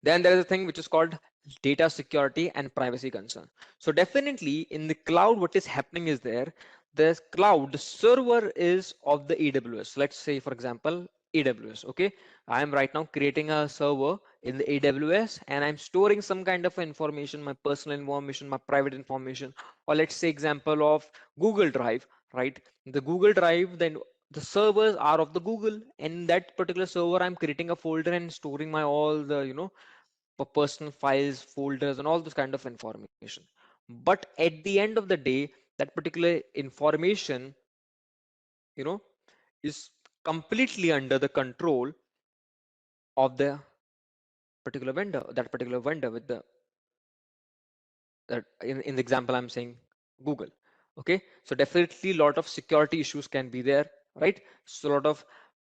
Then there is a thing which is called data security and privacy concern. So definitely in the cloud, what is happening is the cloud, the server is of the AWS. Let's say, for example, AWS. Okay. I am right now creating a server in the AWS and I'm storing some kind of information, my personal information, my private information, or let's say example of Google Drive, right? The Google Drive, then the servers are of the Google, and in that particular server I'm creating a folder and storing my all the personal files, folders, and all this kind of information. But at the end of the day, that particular information, you know, is completely under the control of the particular vendor, that particular vendor with the that in the example I'm saying Google. Okay, so definitely a lot of security issues can be there, right? So a lot of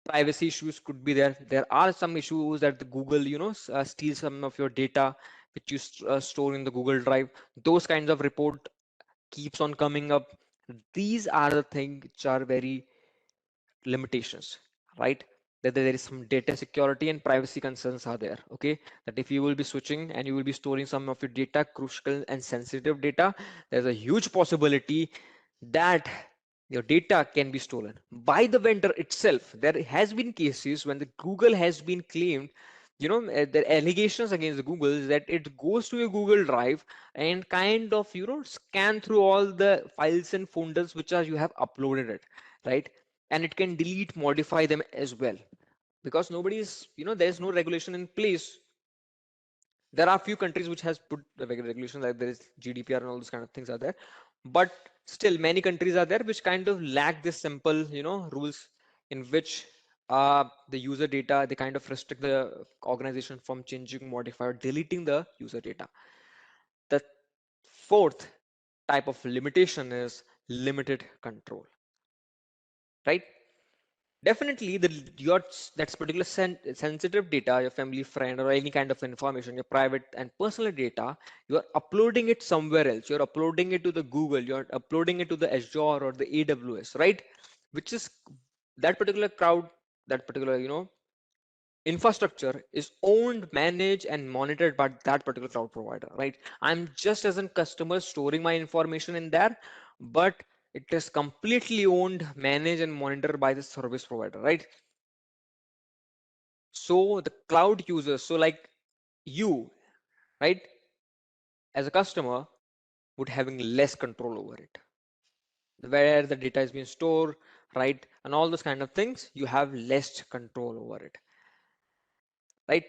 privacy issues could be there. There are some issues that the Google steals some of your data which you store in the Google Drive. Those kinds of report keeps on coming up. These are the things which are very limitations, right? That there is some data security and privacy concerns are there. Okay, that if you will be switching and you will be storing some of your data, crucial and sensitive data, there's a huge possibility that your data can be stolen by the vendor itself. There has been cases when the Google has been claimed, the allegations against the Google is that it goes to your Google Drive and kind of scan through all the files and folders which are you have uploaded it, right? And it can delete, modify them as well, because nobody's there's no regulation in place. There are few countries which has put the regulations, like there is GDPR and all those kind of things are there, but still many countries are there which kind of lack this simple rules in which the user data, they kind of restrict the organization from changing, modify, or deleting the user data. The fourth type of limitation is limited control, right? Definitely, your that's particular sensitive data, your family, friend, or any kind of information, your private and personal data, you are uploading it somewhere else. You're uploading it to the Google, you're uploading it to the Azure or the AWS, right? Which is that particular crowd, that particular infrastructure is owned, managed, and monitored by that particular cloud provider, right? I'm just as a customer storing my information in there, but it is completely owned, managed, and monitored by the service provider, right? So the cloud users, so like you, right, as a customer, would having less control over it, where the data is being stored, right, and all those kind of things, you have less control over it, right?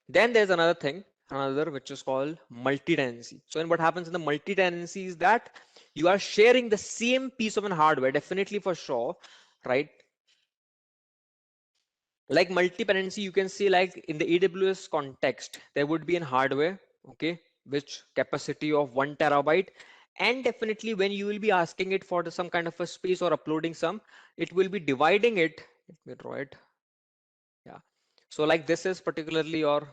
Then there's another thing. another which is called multi-tenancy. So and what happens in the multi-tenancy is that you are sharing the same piece of an hardware, definitely for sure, right? Like multi-tenancy, you can see like in the AWS context, there would be an hardware, okay, which capacity of 1 TB, and definitely when you will be asking it for some kind of a space or uploading some, it will be dividing it. Let me draw it. Yeah. So like this is particularly your,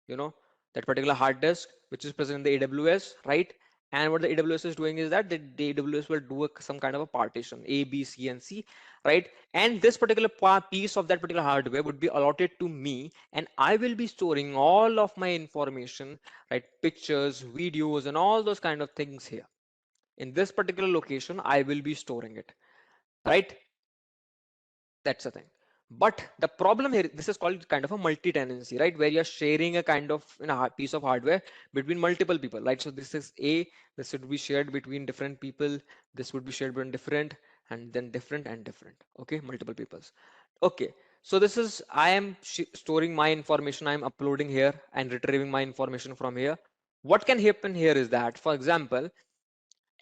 you know, that particular hard disk which is present in the AWS, right? And what the AWS is doing is that the AWS will do some kind of a partition A, B, C, and C, right? And this particular piece of that particular hardware would be allotted to me, and I will be storing all of my information, right? Pictures, videos, and all those kind of things here. In this particular location, I will be storing it, right? That's the thing. But the problem here, this is called kind of a multi-tenancy, right? Where you're sharing a kind of piece of hardware between multiple people, right? So this is A, this would be shared between different people. This would be shared between different and then different and different. Okay, multiple peoples. Okay, so this is, I am storing my information, I'm uploading here and retrieving my information from here. What can happen here is that, for example,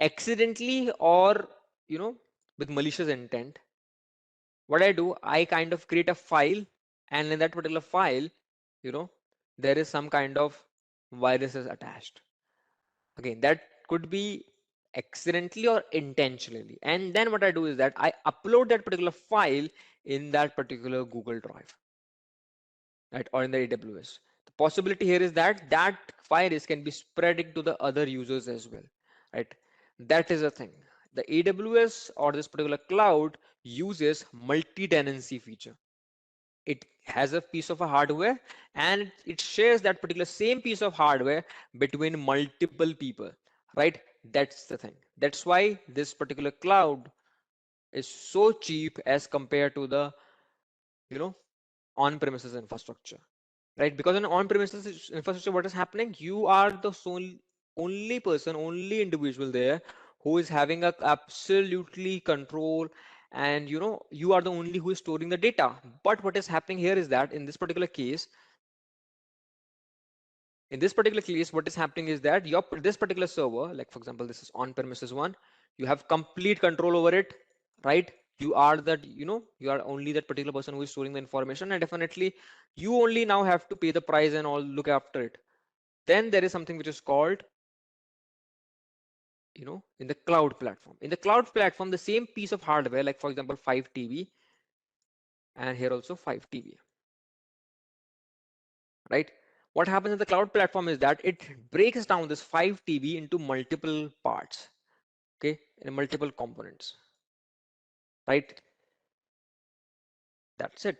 accidentally or, you know, with malicious intent, what I do, I kind of create a file, and in that particular file, you know, there is some kind of viruses attached. Again, that could be accidentally or intentionally. And then what I do is that I upload that particular file in that particular Google Drive, right, or in the AWS. The possibility here is that that virus can be spreading to the other users as well, right? That is a thing. The AWS or this particular cloud uses multi-tenancy feature. It has a piece of a hardware and it shares that particular same piece of hardware between multiple people, right? That's the thing. That's why this particular cloud is so cheap as compared to the, you know, on-premises infrastructure, right? Because in on-premises infrastructure, what is happening, you are the only person, only individual there who is having a absolutely control, and you know, you are the only who is storing the data. But what is happening here is that in this particular case, what is happening is that your this particular server, like for example this is on-premises one, you have complete control over it, right? You are that, you know, you are only that particular person who is storing the information, and definitely you only now have to pay the price and all, look after it. Then there is something which is called, you know, in the cloud platform, the same piece of hardware, like for example 5 TB, and here also 5 TB, right? What happens in the cloud platform is that it breaks down this 5 TB into multiple parts, okay, in multiple components, right? That's it.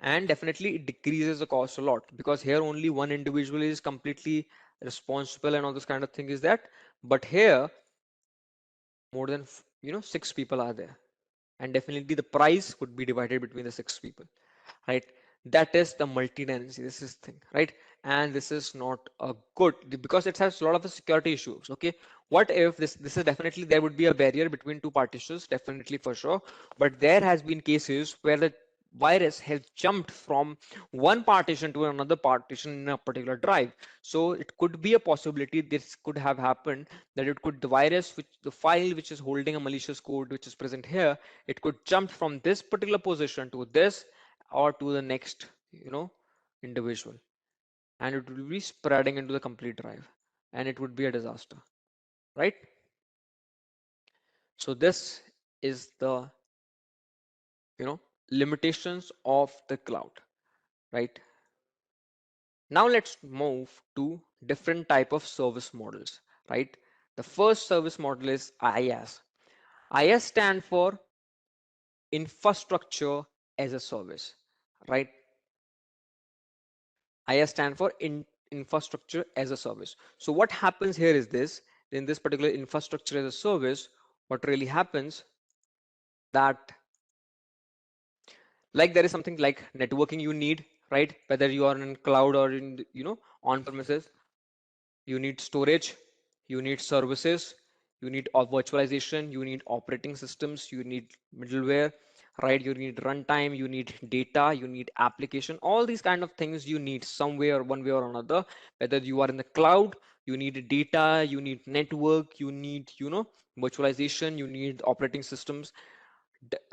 And definitely it decreases the cost a lot, because here only one individual is completely responsible and all this kind of thing is that, but here more than, you know, 6 people are there, and definitely the price would be divided between the 6 people, right? That is the multi-tenancy, this is thing, right? And this is not a good, because it has a lot of security issues. Okay, what if this is definitely, there would be a barrier between two partitions, definitely for sure, but there has been cases where the virus has jumped from one partition to another partition in a particular drive. So it could be a possibility this could have happened, that it could, the virus, which the file which is holding a malicious code which is present here, it could jump from this particular position to this or to the next, you know, individual, and it will be spreading into the complete drive, and it would be a disaster, right? So this is the, you know, limitations of the cloud, right? Now let's move to different type of service models, right? The first service model is IaaS. IaaS stand for infrastructure as a service, right? IaaS stand for infrastructure as a service. So what happens here is this, in this particular infrastructure as a service, what really happens that, like there is something like networking you need, right? Whether you are in cloud or in, you know, on premises, you need storage, you need services, you need virtualization, you need operating systems, you need middleware, right? You need runtime, you need data, you need application, all these kind of things you need some way or one way or another. Whether you are in the cloud, you need data, you need network, you need, virtualization, you need operating systems,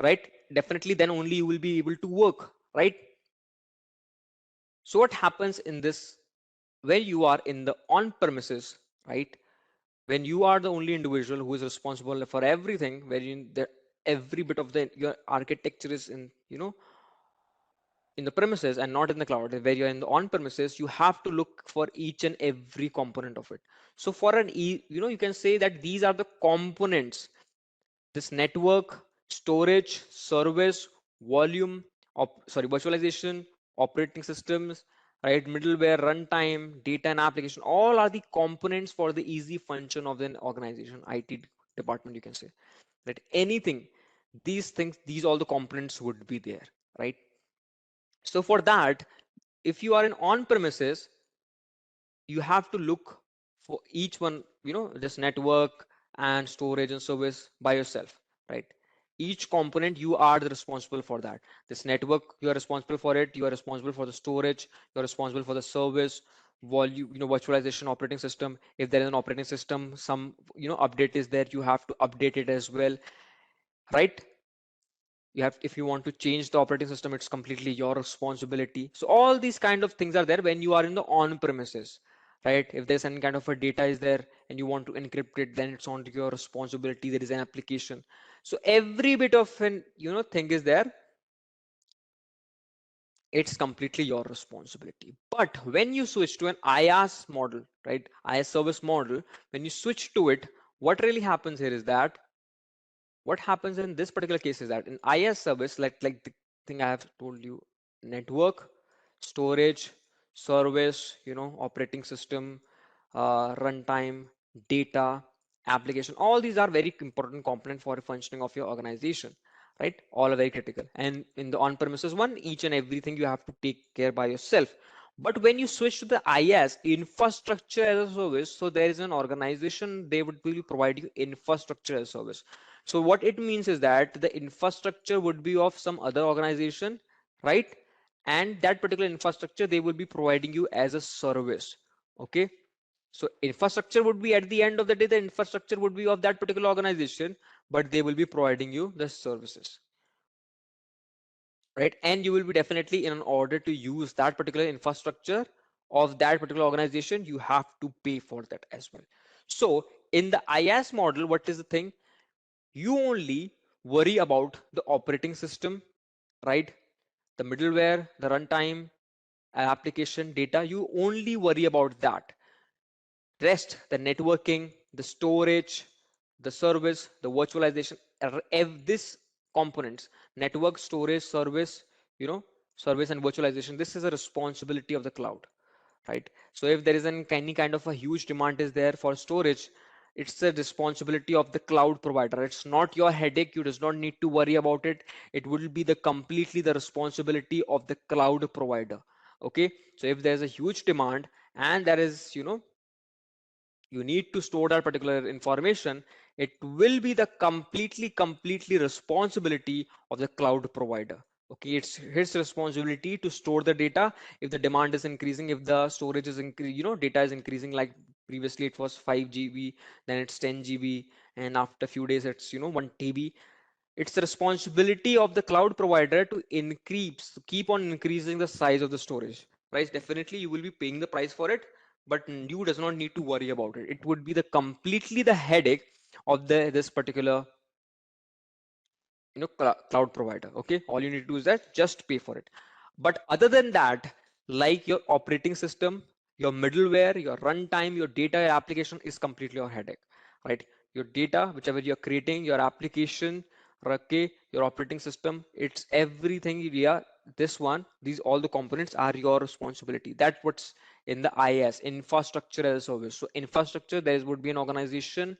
right? Definitely, then only you will be able to work, right? So what happens in this, when you are in the on premises, right? When you are the only individual who is responsible for everything, wherein the every bit of the your architecture is in the premises and not in the cloud, where you're in the on premises, you have to look for each and every component of it. So for you can say that these are the components: this network, storage, service, volume, virtualization, operating systems, right? Middleware, runtime, data and application, all are the components for the easy function of an organization, IT department, you can say, right? Anything, these things, these all the components would be there, right? So for that, if you are in on premises, you have to look for each one, this network and storage and service by yourself, right? Each component, you are the responsible for that. This network, you are responsible for it. You are responsible for the storage. You are responsible for the service, volume, virtualization, operating system. If there is an operating system, some, update is there, you have to update it as well, right? You have, if you want to change the operating system, it's completely your responsibility. So all these kind of things are there when you are in the on premises, right? If there's any kind of a data is there and you want to encrypt it, then it's on to your responsibility. There is an application, so every bit of an thing is there, it's completely your responsibility. But when you switch to an IaaS model, right, IaaS service model, when you switch to it, what really happens here is that, what happens in this particular case is that in IaaS service, like the thing I have told you, network, storage, service, operating system, runtime, data, application, all these are very important component for the functioning of your organization, right? All are very critical. And in the on-premises one, each and everything you have to take care by yourself. But when you switch to the IaaS, infrastructure as a service, so there is an organization, they would will provide you infrastructure as a service. So what it means is that the infrastructure would be of some other organization, right? And that particular infrastructure, they will be providing you as a service. Okay. So infrastructure would be, at the end of the day, the infrastructure would be of that particular organization, but they will be providing you the services, right? And you will be definitely, in order to use that particular infrastructure of that particular organization, you have to pay for that as well. So in the IaaS model, what is the thing? You only worry about the operating system, right? The middleware, the runtime, application data, you only worry about that. Rest, the networking, the storage, the service, the virtualization, this components, network, storage, service, you know, service and virtualization, this is a responsibility of the cloud, right? So if there is any kind of a huge demand is there for storage, it's the responsibility of the cloud provider. It's not your headache. You does not need to worry about it. It will be the completely the responsibility of the cloud provider. Okay. So if there's a huge demand and there is, you need to store that particular information, it will be the completely responsibility of the cloud provider. Okay, it's his responsibility to store the data. If the demand is increasing, if the storage is data is increasing, like previously it was 5 GB, then it's 10 GB, and after a few days it's 1 TB. It's the responsibility of the cloud provider to keep on increasing the size of the storage, right? Definitely you will be paying the price for it, but you does not need to worry about it. It would be the completely the headache of this particular cloud provider. Okay, all you need to do is that just pay for it. But other than that, like your operating system, your middleware, your runtime, your data, your application is completely your headache, right? Your data, whichever you're creating, your application, okay, your operating system, it's everything. Yeah, this one, these all the components are your responsibility. That what's in the IaaS, infrastructure as a service. So infrastructure, there would be an organization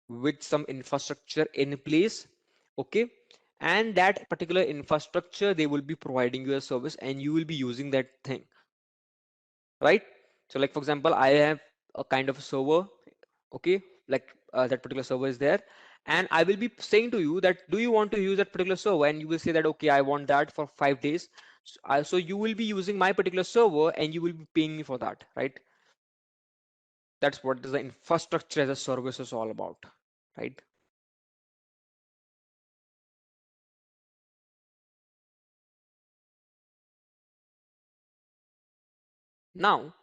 with some infrastructure in place, okay, and that particular infrastructure, they will be providing you a service and you will be using that thing, right? So like for example, I have a kind of a server, okay, like that particular server is there, and I will be saying to you that, do you want to use that particular server? And you will say that, okay, I want that for 5 days. So you will be using my particular server and you will be paying me for that, right? That's what the infrastructure as a service is all about, right? Now,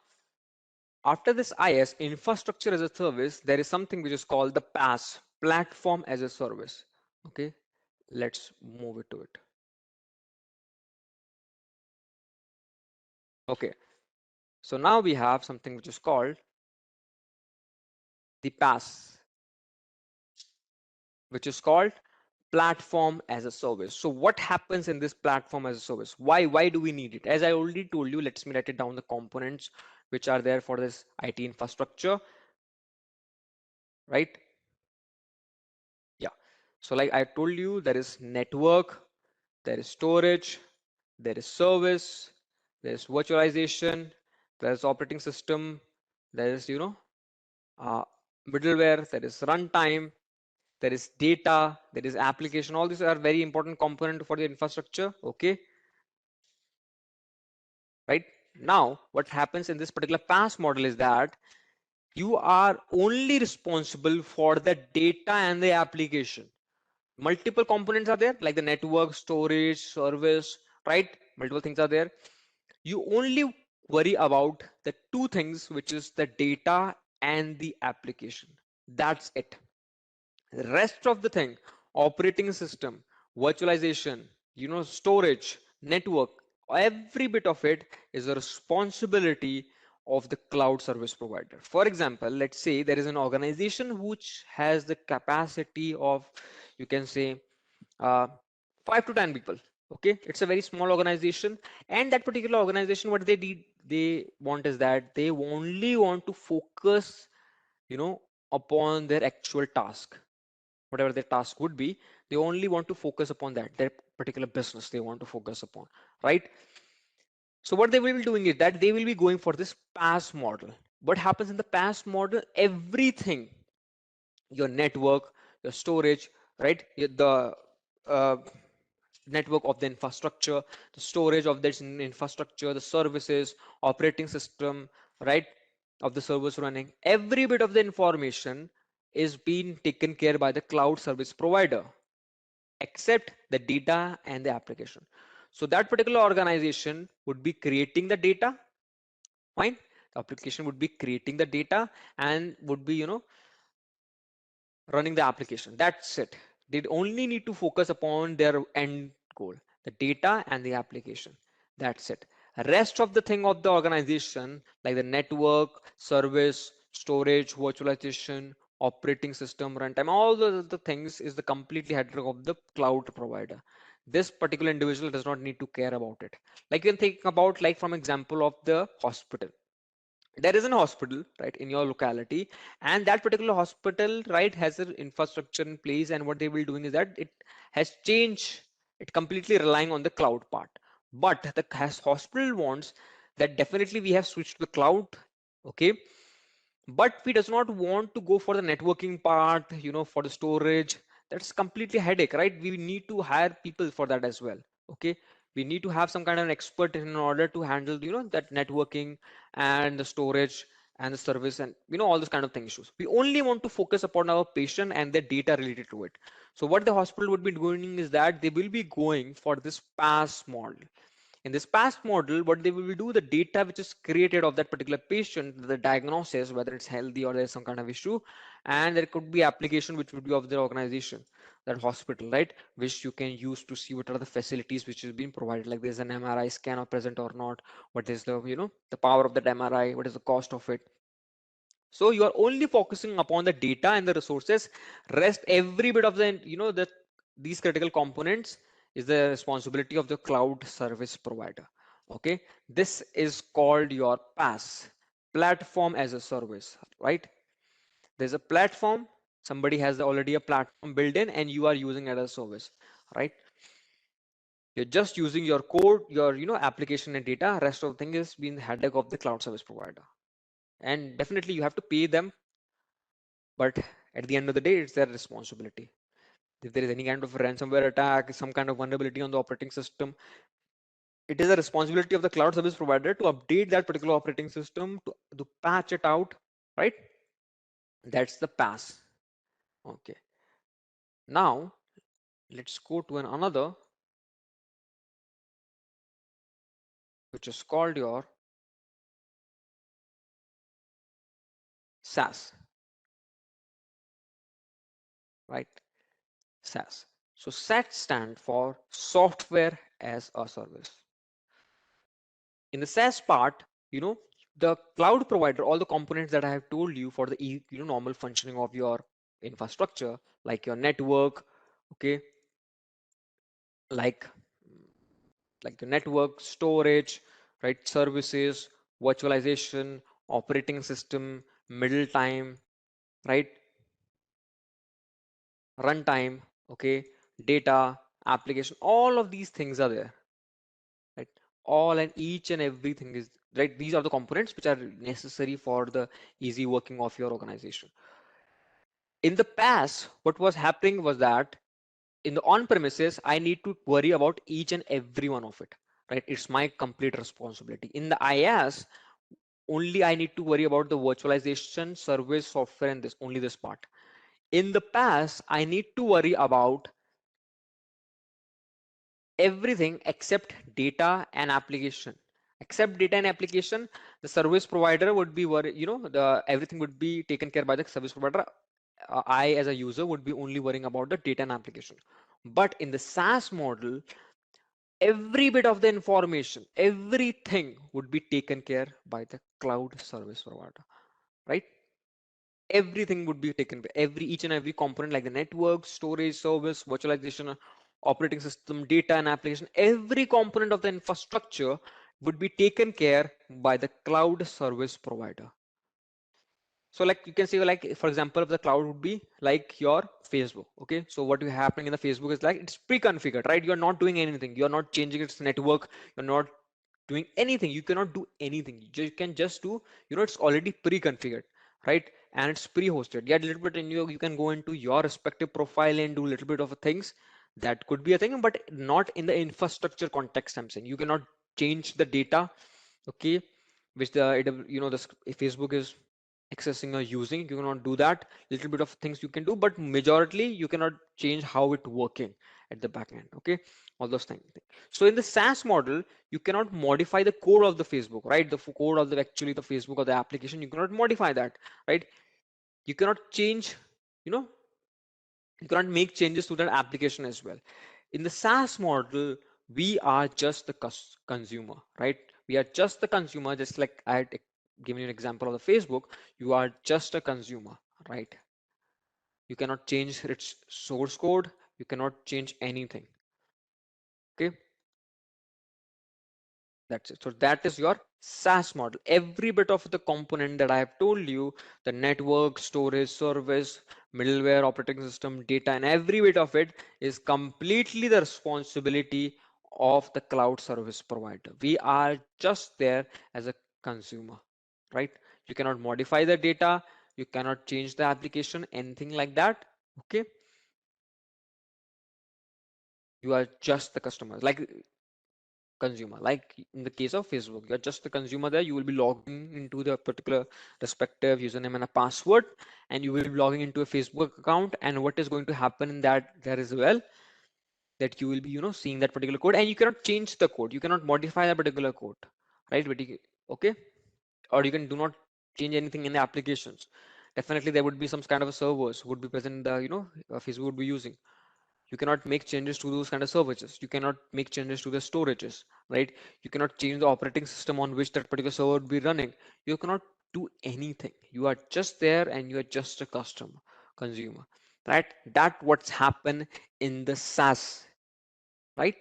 after this IaaS, infrastructure as a service, there is something which is called the PaaS, platform as a service. Okay, let's move it to it. Okay, so now we have something which is called the PaaS, which is called platform as a service. So what happens in this platform as a service? Why do we need it? As I already told you, let me write it down, the components which are there for this IT infrastructure, right? Yeah. So like I told you, there is network, there is storage, there is service, there is virtualization, there is operating system, there is, uh, middleware, there is runtime, there is data, there is application. All these are very important component for the infrastructure. Okay, right? Now, what happens in this particular PaaS model is that you are only responsible for the data and the application. Multiple components are there, like the network, storage, service, right? Multiple things are there. You only worry about the two things, which is the data and the application. That's it. The rest of the thing, operating system, virtualization, storage, network, every bit of it is a responsibility of the cloud service provider. For example, let's say there is an organization which has the capacity of, you can say, uh, 5 to 10 people. Okay, it's a very small organization, and that particular organization, what they want is that they only want to focus, upon their actual task, whatever their task would be. They only want to focus upon that, their particular business they want to focus upon, right? So what they will be doing is that they will be going for this PaaS model. What happens in the PaaS model? Everything, your network, your storage, right? The uh, network of the infrastructure, the storage of this infrastructure, the services, operating system, right, of the servers running. Every bit of the information is being taken care by the cloud service provider, except the data and the application. So that particular organization would be creating the data, fine. The application would be creating the data and would be, running the application. That's it. They only need to focus upon their end goal, the data and the application. That's it. Rest of the thing of the organization, like the network, service, storage, virtualization, operating system, runtime, all the things is the completely header of the cloud provider. This particular individual does not need to care about it. Like you can think about, like from example of the hospital. There is an hospital, right, in your locality, and that particular hospital, right, has an infrastructure in place, and what they will doing is that it has changed, it completely relying on the cloud part. But the hospital wants that definitely we have switched to the cloud, okay, but we does not want to go for the networking part, for the storage. That's completely headache, right? We need to hire people for that as well. Okay, we need to have some kind of an expert in order to handle, that networking and the storage and the service, and all those kind of thing issues. We only want to focus upon our patient and the data related to it. So what the hospital would be doing is that they will be going for this PaaS model. In this PaaS model, what they will do, the data which is created of that particular patient, the diagnosis, whether it's healthy or there's some kind of issue, and there could be application which would be of the organization, that hospital, right, which you can use to see what are the facilities which is being provided, like there's an MRI scan or present or not, what is the, the power of that MRI, what is the cost of it. So you are only focusing upon the data and the resources. Rest every bit of the, these critical components is the responsibility of the cloud service provider. Okay, this is called your PaaS, platform as a service, right? There's a platform, somebody has already a platform built in, and you are using it as a service, right? You're just using your code, your, application and data. Rest of the thing is being the headache of the cloud service provider, and definitely you have to pay them, but At the end of the day, it's their responsibility. If there is any kind of ransomware attack, some kind of vulnerability on the operating system, it is a responsibility of the cloud service provider to update that particular operating system, to patch it out, right? That's the PaaS. Okay. Now let's go to another, which is called your SaaS, right? SaaS. So SaaS stand for software as a service. In the SaaS part, the cloud provider, all the components that I have told you for the normal functioning of your infrastructure, like your network, okay, like the network, storage, right, services, virtualization, operating system, middle time, right, runtime, okay, data, application, all of these things are there, right? All and each and everything is right. These are the components which are necessary for the easy working of your organization. In the past, what was happening was that in the on-premises, I need to worry about each and every one of it, right? It's my complete responsibility. In the IaaS, only I need to worry about the virtualization, service, software, and only this part. In the past, I need to worry about everything except data and application. Except data and application, the service provider would be worried, the everything would be taken care by the service provider. I as a user would be only worrying about the data and application. But in the SaaS model, every bit of the information, everything would be taken care by the cloud service provider, right? Everything would be taken, each and every component, like the network, storage, service, virtualization, operating system, data and application, every component of the infrastructure would be taken care by the cloud service provider. So like you can say, like for example, the cloud would be like your Facebook. Okay, so what is happening in the Facebook is like it's pre-configured, right? You're not doing anything, you're not changing its network, you're not doing anything, you cannot do anything. You can just do, it's already pre-configured, right? And it's pre-hosted. Yeah, a little bit, and you can go into your respective profile and do a little bit of things. That could be a thing, but not in the infrastructure context. I'm saying you cannot change the data, okay, which the Facebook is accessing or using. You cannot do that. Little bit of things you can do, but majorly you cannot change how it working at the back end, okay, all those things. So in the SaaS model, you cannot modify the code of the Facebook, right? The code of the actually the Facebook or the application, you cannot modify that, right? You cannot change, you know you cannot make changes to that application as well. In the SaaS model, we are just the consumer, right? We are just the consumer, just like I had given you an example of the Facebook. You are just a consumer, right? You cannot change its source code. You cannot change anything. Okay, that's it. So that is your SaaS model. Every bit of the component that I have told you, the network, storage, service, middleware, operating system, data, and every bit of it is completely the responsibility of the cloud service provider. We are just there as a consumer, right? You cannot modify the data, you cannot change the application, anything like that. Okay, you are just the customer. Like consumer, like in the case of Facebook, you're just the consumer. There you will be logging into the particular respective username and a password, and you will be logging into a Facebook account. And what is going to happen in that there as well, that you will be seeing that particular code, and you cannot change the code, you cannot modify that particular code, right? Okay, or you can do not change anything in the applications. Definitely there would be some kind of a servers would be present in the Facebook would be using. You cannot make changes to those kind of services. You cannot make changes to the storages, right? You cannot change the operating system on which that particular server would be running. You cannot do anything. You are just there and you are just a customer, consumer, right? That what's happened in the SaaS, right?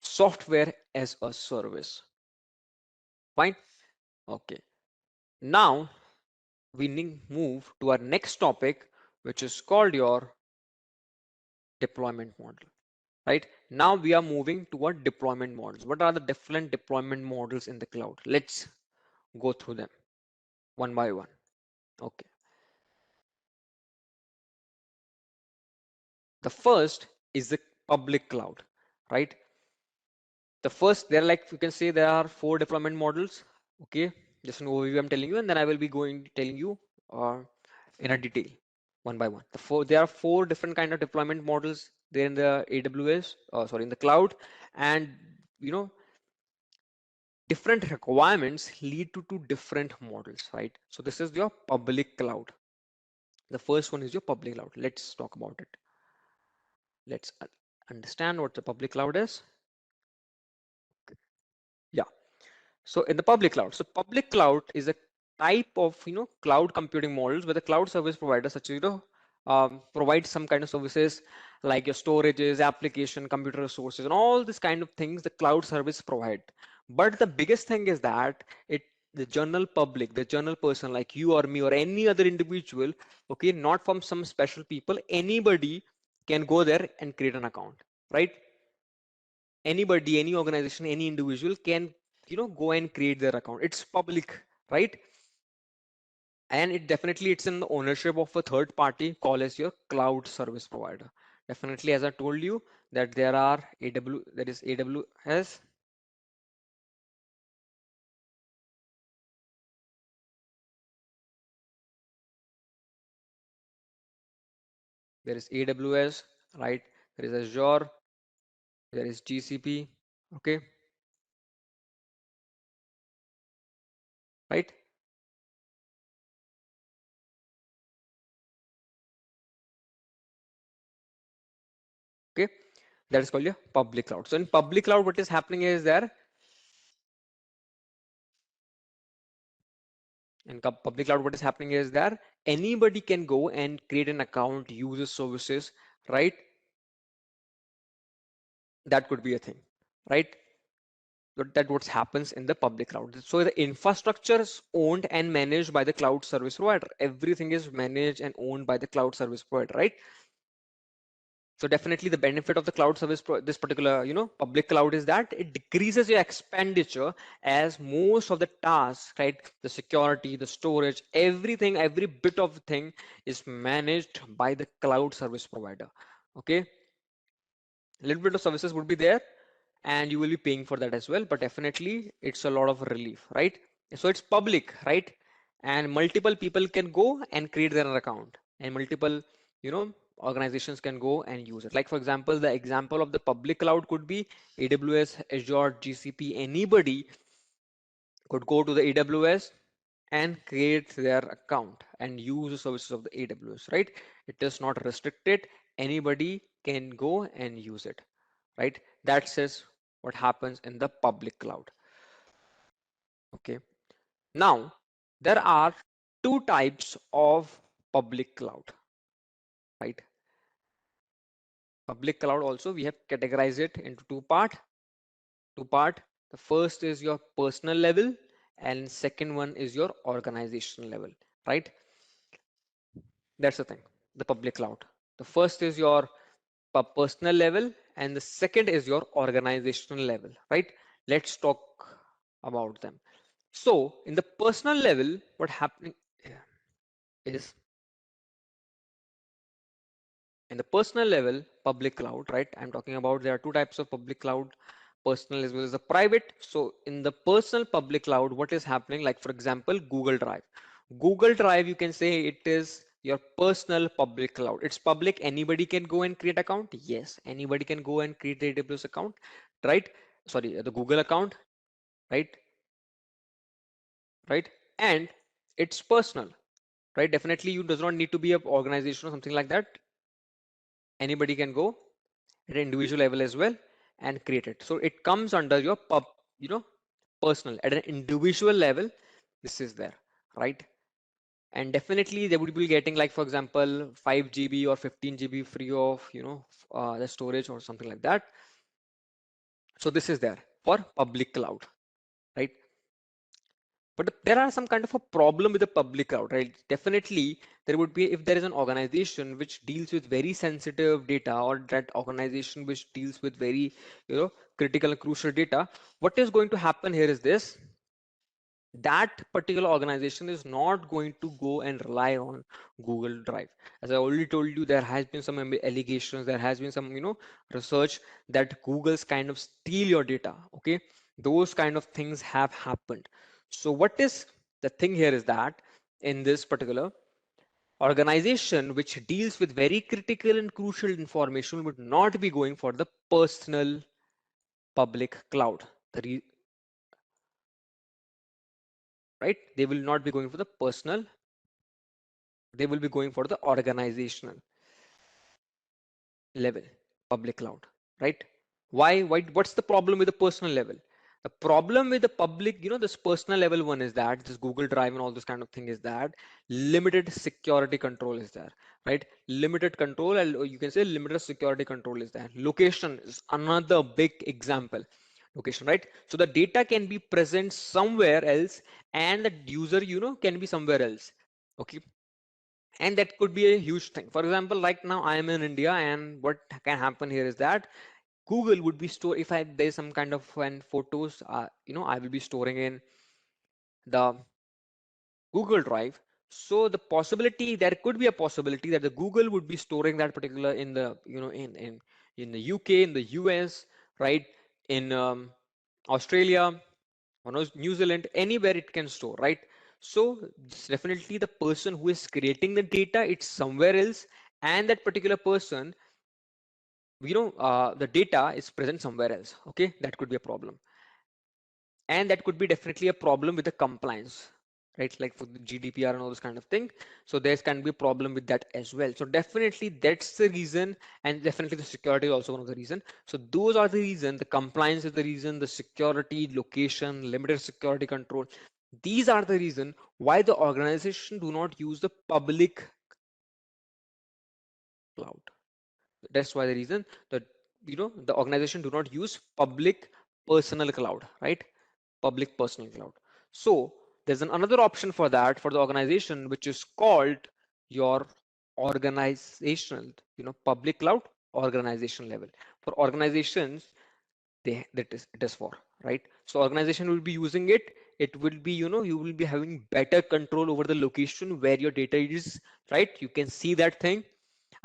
Software as a service. Fine. Okay. Now we move to our next topic, which is called your deployment model. Right now we are moving toward deployment models. What are the different deployment models in the cloud? Let's go through them one by one. Okay, The first is the public cloud, right? The first, there, like you can say, there are 4 deployment models. Okay, just an overview I'm telling you, and then I will be going telling you uh, in a detail one by one. There are 4 different kind of deployment models there in the AWS, sorry, in the cloud, and you know, different requirements lead to 2 different models, right? So this is your public cloud. The first one is your public cloud. Let's talk about it. Let's understand what the public cloud is. Yeah. So in the public cloud, so public cloud is a type of cloud computing models where the cloud service provider, such as provide some kind of services like your storages, application, computer resources, and all this kind of things the cloud service provide. But the biggest thing is that the general public, the general person like you or me or any other individual, okay, not from some special people, anybody can go there and create an account, right? Anybody, any organization, any individual can go and create their account. It's public, right? And it's in the ownership of a third party called as your cloud service provider. Definitely, as I told you, that there is AWS, there is AWS, right? There is Azure, there is GCP, okay, right? Okay, that is called your public cloud. So in public cloud, what is happening is there in public cloud, what is happening is that anybody can go and create an account, use the services, right? That could be a thing, right? But that what happens in the public cloud. So the infrastructure is owned and managed by the cloud service provider. Everything is managed and owned by the cloud service provider, right? So definitely the benefit of the cloud service, this particular, public cloud, is that it decreases your expenditure, as most of the tasks, right? The security, the storage, everything, every bit of thing is managed by the cloud service provider. Okay. A little bit of services would be there and you will be paying for that as well, but definitely it's a lot of relief, right? So it's public, right? And multiple people can go and create their account, and multiple you know organizations can go and use it. Like for example, the example of the public cloud could be AWS, Azure, GCP. Anybody could go to the AWS and create their account and use the services of the AWS, right? It is not restricted. Anybody can go and use it, right? That says what happens in the public cloud. Okay. Now, there are 2 types of public cloud, right? Public cloud also, we have categorized it into two part. The first is your personal level and second one is your organizational level, right? That's the thing, the public cloud. The first is your personal level and the second is your organizational level, right? Let's talk about them. So in the personal level, what happening is, in the personal level public cloud, right? I'm talking about there are 2 types of public cloud, personal as well as the private. So in the personal public cloud, what is happening, like for example, Google Drive, you can say it is your personal public cloud. It's public, anybody can go and create account. Yes, anybody can go and create the AWS account, right? Sorry, the Google account, right? Right. And it's personal, right? Definitely you does not need to be an organization or something like that. Anybody can go at an individual level as well and create it. So it comes under your personal. At an individual level, this is there, right? And definitely they would be getting, like for example, 5 GB or 15 GB free of the storage or something like that. So this is there for public cloud, right? But there are some kind of a problem with the public cloud, right? Definitely there would be, if there is an organization which deals with very sensitive data, or that organization which deals with very critical and crucial data, what is going to happen here is this: that particular organization is not going to go and rely on Google Drive. As I already told you, there has been some allegations, there has been some, research that Google's kind of steal your data. Okay, those kind of things have happened. So what is the thing here is that in this particular organization which deals with very critical and crucial information would not be going for the personal public cloud. Right? They will not be going for the personal, they will be going for the organizational level public cloud, right? Why what's the problem with the personal level? The problem with the public, this personal level one is that this Google Drive and all this kind of thing is that limited security control is there, right? Limited control, and you can say limited security control is there. Location is another big example. Location, right? So the data can be present somewhere else and the user, can be somewhere else. Okay, and that could be a huge thing. For example, like now I am in India, and what can happen here is that Google would be store if I there's some kind of when photos I will be storing in the Google Drive. So the possibility, there could be a possibility that the Google would be storing that particular in the in the UK, in the US, right, in Australia, or New Zealand, anywhere it can store, right? So it's definitely the person who is creating the data, it's somewhere else, and that particular person, the data is present somewhere else. Okay, that could be a problem, and that could be definitely a problem with the compliance, right? Like for the GDPR and all this kind of thing. So there's can be a problem with that as well. So definitely that's the reason, and definitely the security is also one of the reason. So those are the reason. The compliance is the reason. The security, location, limited security control. These are the reason why the organization do not use the public cloud. That's why the reason that the organization do not use public personal cloud, right? Public personal cloud. So there's another option for that for the organization, which is called your organizational, public cloud organization level. For organizations, it is for, right? So organization will be using it. It will be, you will be having better control over the location where your data is, right? You can see that thing.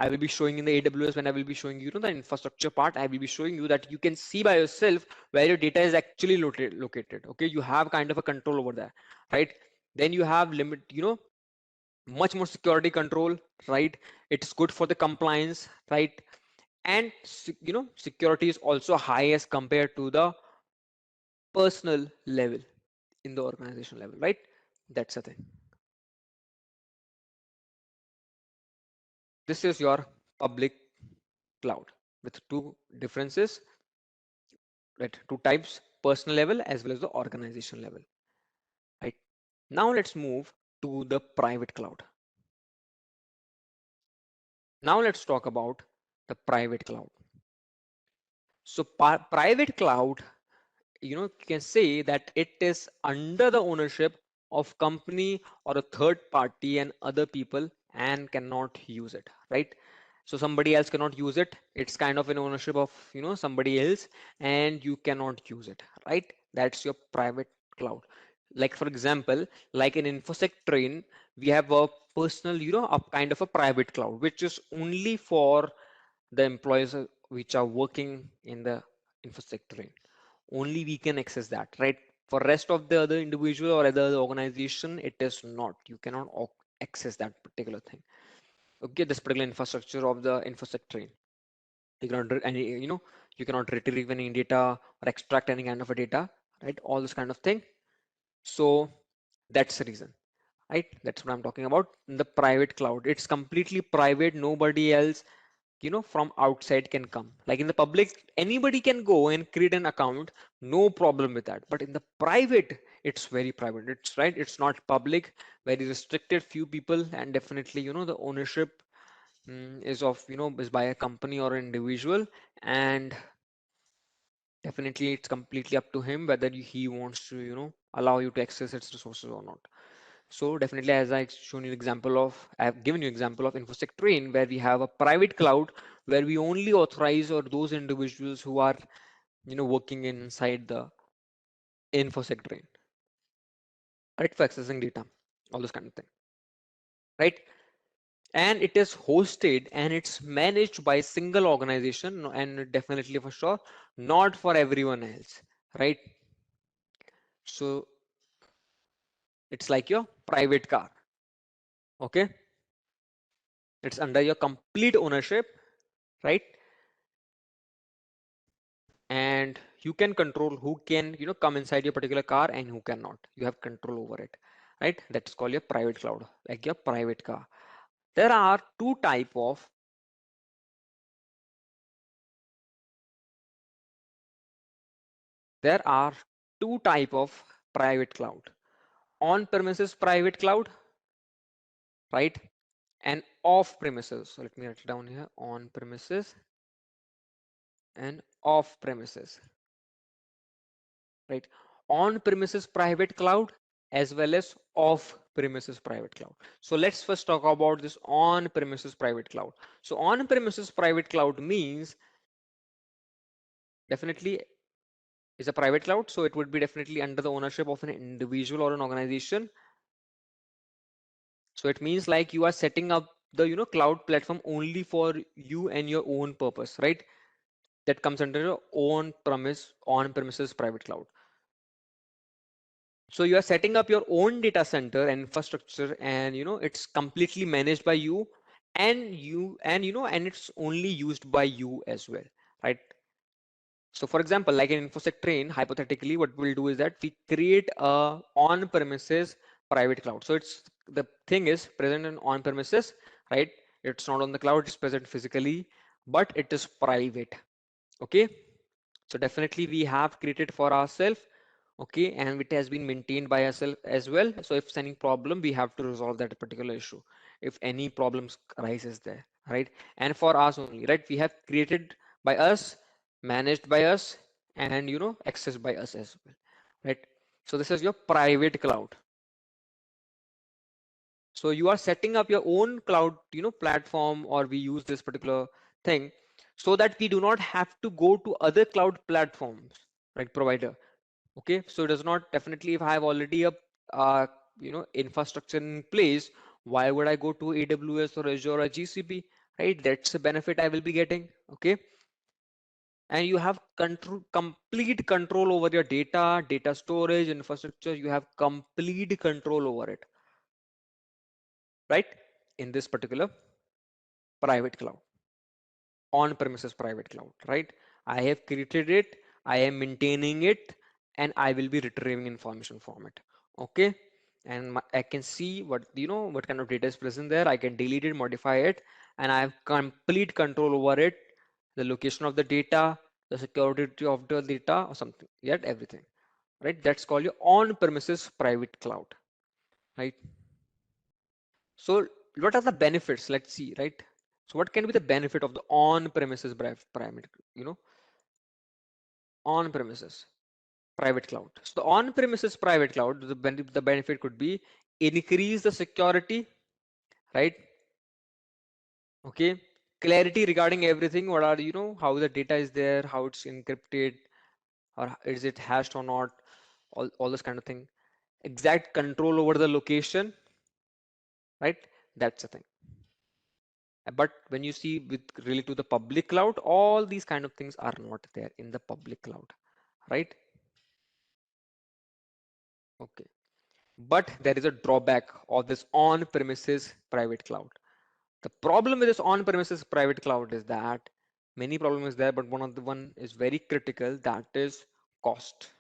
I will be showing in the AWS when I will be showing you, the infrastructure part. I will be showing you that you can see by yourself where your data is actually located. Okay, you have kind of a control over that, right? Then you have limit, much more security control, right? It's good for the compliance, right? And security is also high as compared to the personal level in the organization level, right? That's the thing. This is your public cloud with two differences, right? Two types, personal level as well as the organization level, right? Now let's move to the private cloud. Now let's talk about the private cloud. So private cloud, you can say that it is under the ownership of company or a third party and other people and cannot use it, right? So somebody else cannot use it. It's kind of an ownership of somebody else, and you cannot use it, right? That's your private cloud. Like for example, like in InfosecTrain, we have a personal, a kind of a private cloud which is only for the employees which are working in the InfosecTrain. Only we can access that, right? For rest of the other individual or other organization, it is not. You cannot access that particular thing. Okay, this particular infrastructure of the InfosecTrain. You cannot any, you cannot retrieve any data or extract any kind of a data, right? All this kind of thing. So that's the reason, right? That's what I'm talking about. In the private cloud, it's completely private. Nobody else from outside can come. Like in the public, anybody can go and create an account, no problem with that. But in the private, it's very private. It's right, it's not public, very restricted few people, and definitely the ownership is of is by a company or an individual, and definitely it's completely up to him whether he wants to allow you to access its resources or not. So definitely, as I shown you example of, I have given you example of InfosecTrain, where we have a private cloud where we only authorize or those individuals who are working inside the InfosecTrain. right, for accessing data, all those kind of thing, right? And it is hosted and it's managed by a single organization, and definitely for sure not for everyone else, right? So it's like your private car, okay? It's under your complete ownership, right? And you can control who can, come inside your particular car and who cannot. You have control over it, right? That's called your private cloud, like your private car. There are two type of there are two type of private cloud: on premises private cloud, right, and off premises. So let me write it down here: on premises and off premises, right? On premises private cloud as well as off premises private cloud. So let's first talk about this on premises private cloud. So on premises private cloud means definitely is a private cloud, so it would be definitely under the ownership of an individual or an organization. So it means like you are setting up the cloud platform only for you and your own purpose, right? That comes under your own premise on premises private cloud. So you are setting up your own data center and infrastructure, and it's completely managed by you, and it's only used by you as well, right? So for example, like in InfosecTrain, hypothetically, what we'll do is that we create a on-premises private cloud. So it's the thing is present in on-premises, right? It's not on the cloud, it's present physically, but it is private. Okay. So definitely we have created for ourselves, okay, and it has been maintained by ourselves as well. So if any problem, we have to resolve that particular issue. If any problems arises there, right? And for us only, right? We have created by us, managed by us, and accessed by us as well, right? So this is your private cloud. So you are setting up your own cloud, platform, or we use this particular thing so that we do not have to go to other cloud platforms, right? Provider. Okay. So it does not definitely, if I have already a, infrastructure in place, why would I go to AWS or Azure or GCP, right? That's a benefit I will be getting. Okay. And you have complete control over your data storage, infrastructure. You have complete control over it, right? In this particular private cloud, on premises private cloud, right? I have created it, I am maintaining it, and I will be retrieving information from it. Okay. And I can see what what kind of data is present there. I can delete it, modify it, and I have complete control over it, the location of the data, the security of the data, or something, yet everything, right? That's called your on premises private cloud, right? So what are the benefits? Let's see, right? So what can be the benefit of the on-premises private, on-premises private cloud? So the on-premises private cloud, the benefit could be increase the security, right? Okay, clarity regarding everything. What are how the data is there, how it's encrypted, or is it hashed or not? All this kind of thing. Exact control over the location, right? That's the thing. But when you see with really to the public cloud, all these kind of things are not there in the public cloud, right? Okay. But there is a drawback of this on-premises private cloud. The problem with this on-premises private cloud is that many problems is there, but one is very critical, that is cost.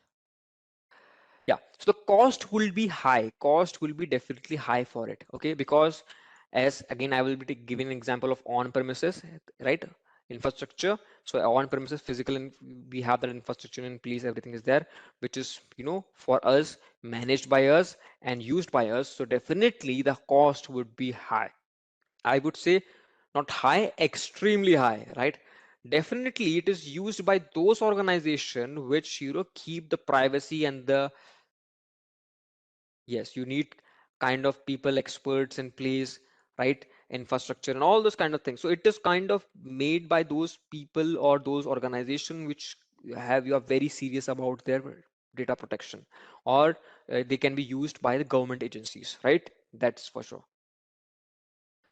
Yeah, so the cost will be high. Cost will be definitely high for it. Okay, because as again, I will be giving an example of on-premises, right? Infrastructure. So on-premises physical, and we have that infrastructure in place. Everything is there, which is for us, managed by us and used by us. So definitely the cost would be high. I would say not high, extremely high, right? Definitely it is used by those organizations which keep the privacy and the, yes, you need kind of people, experts in place, right? Infrastructure and all those kind of things. So it is kind of made by those people or those organizations which you are very serious about their data protection, or they can be used by the government agencies, right? That's for sure.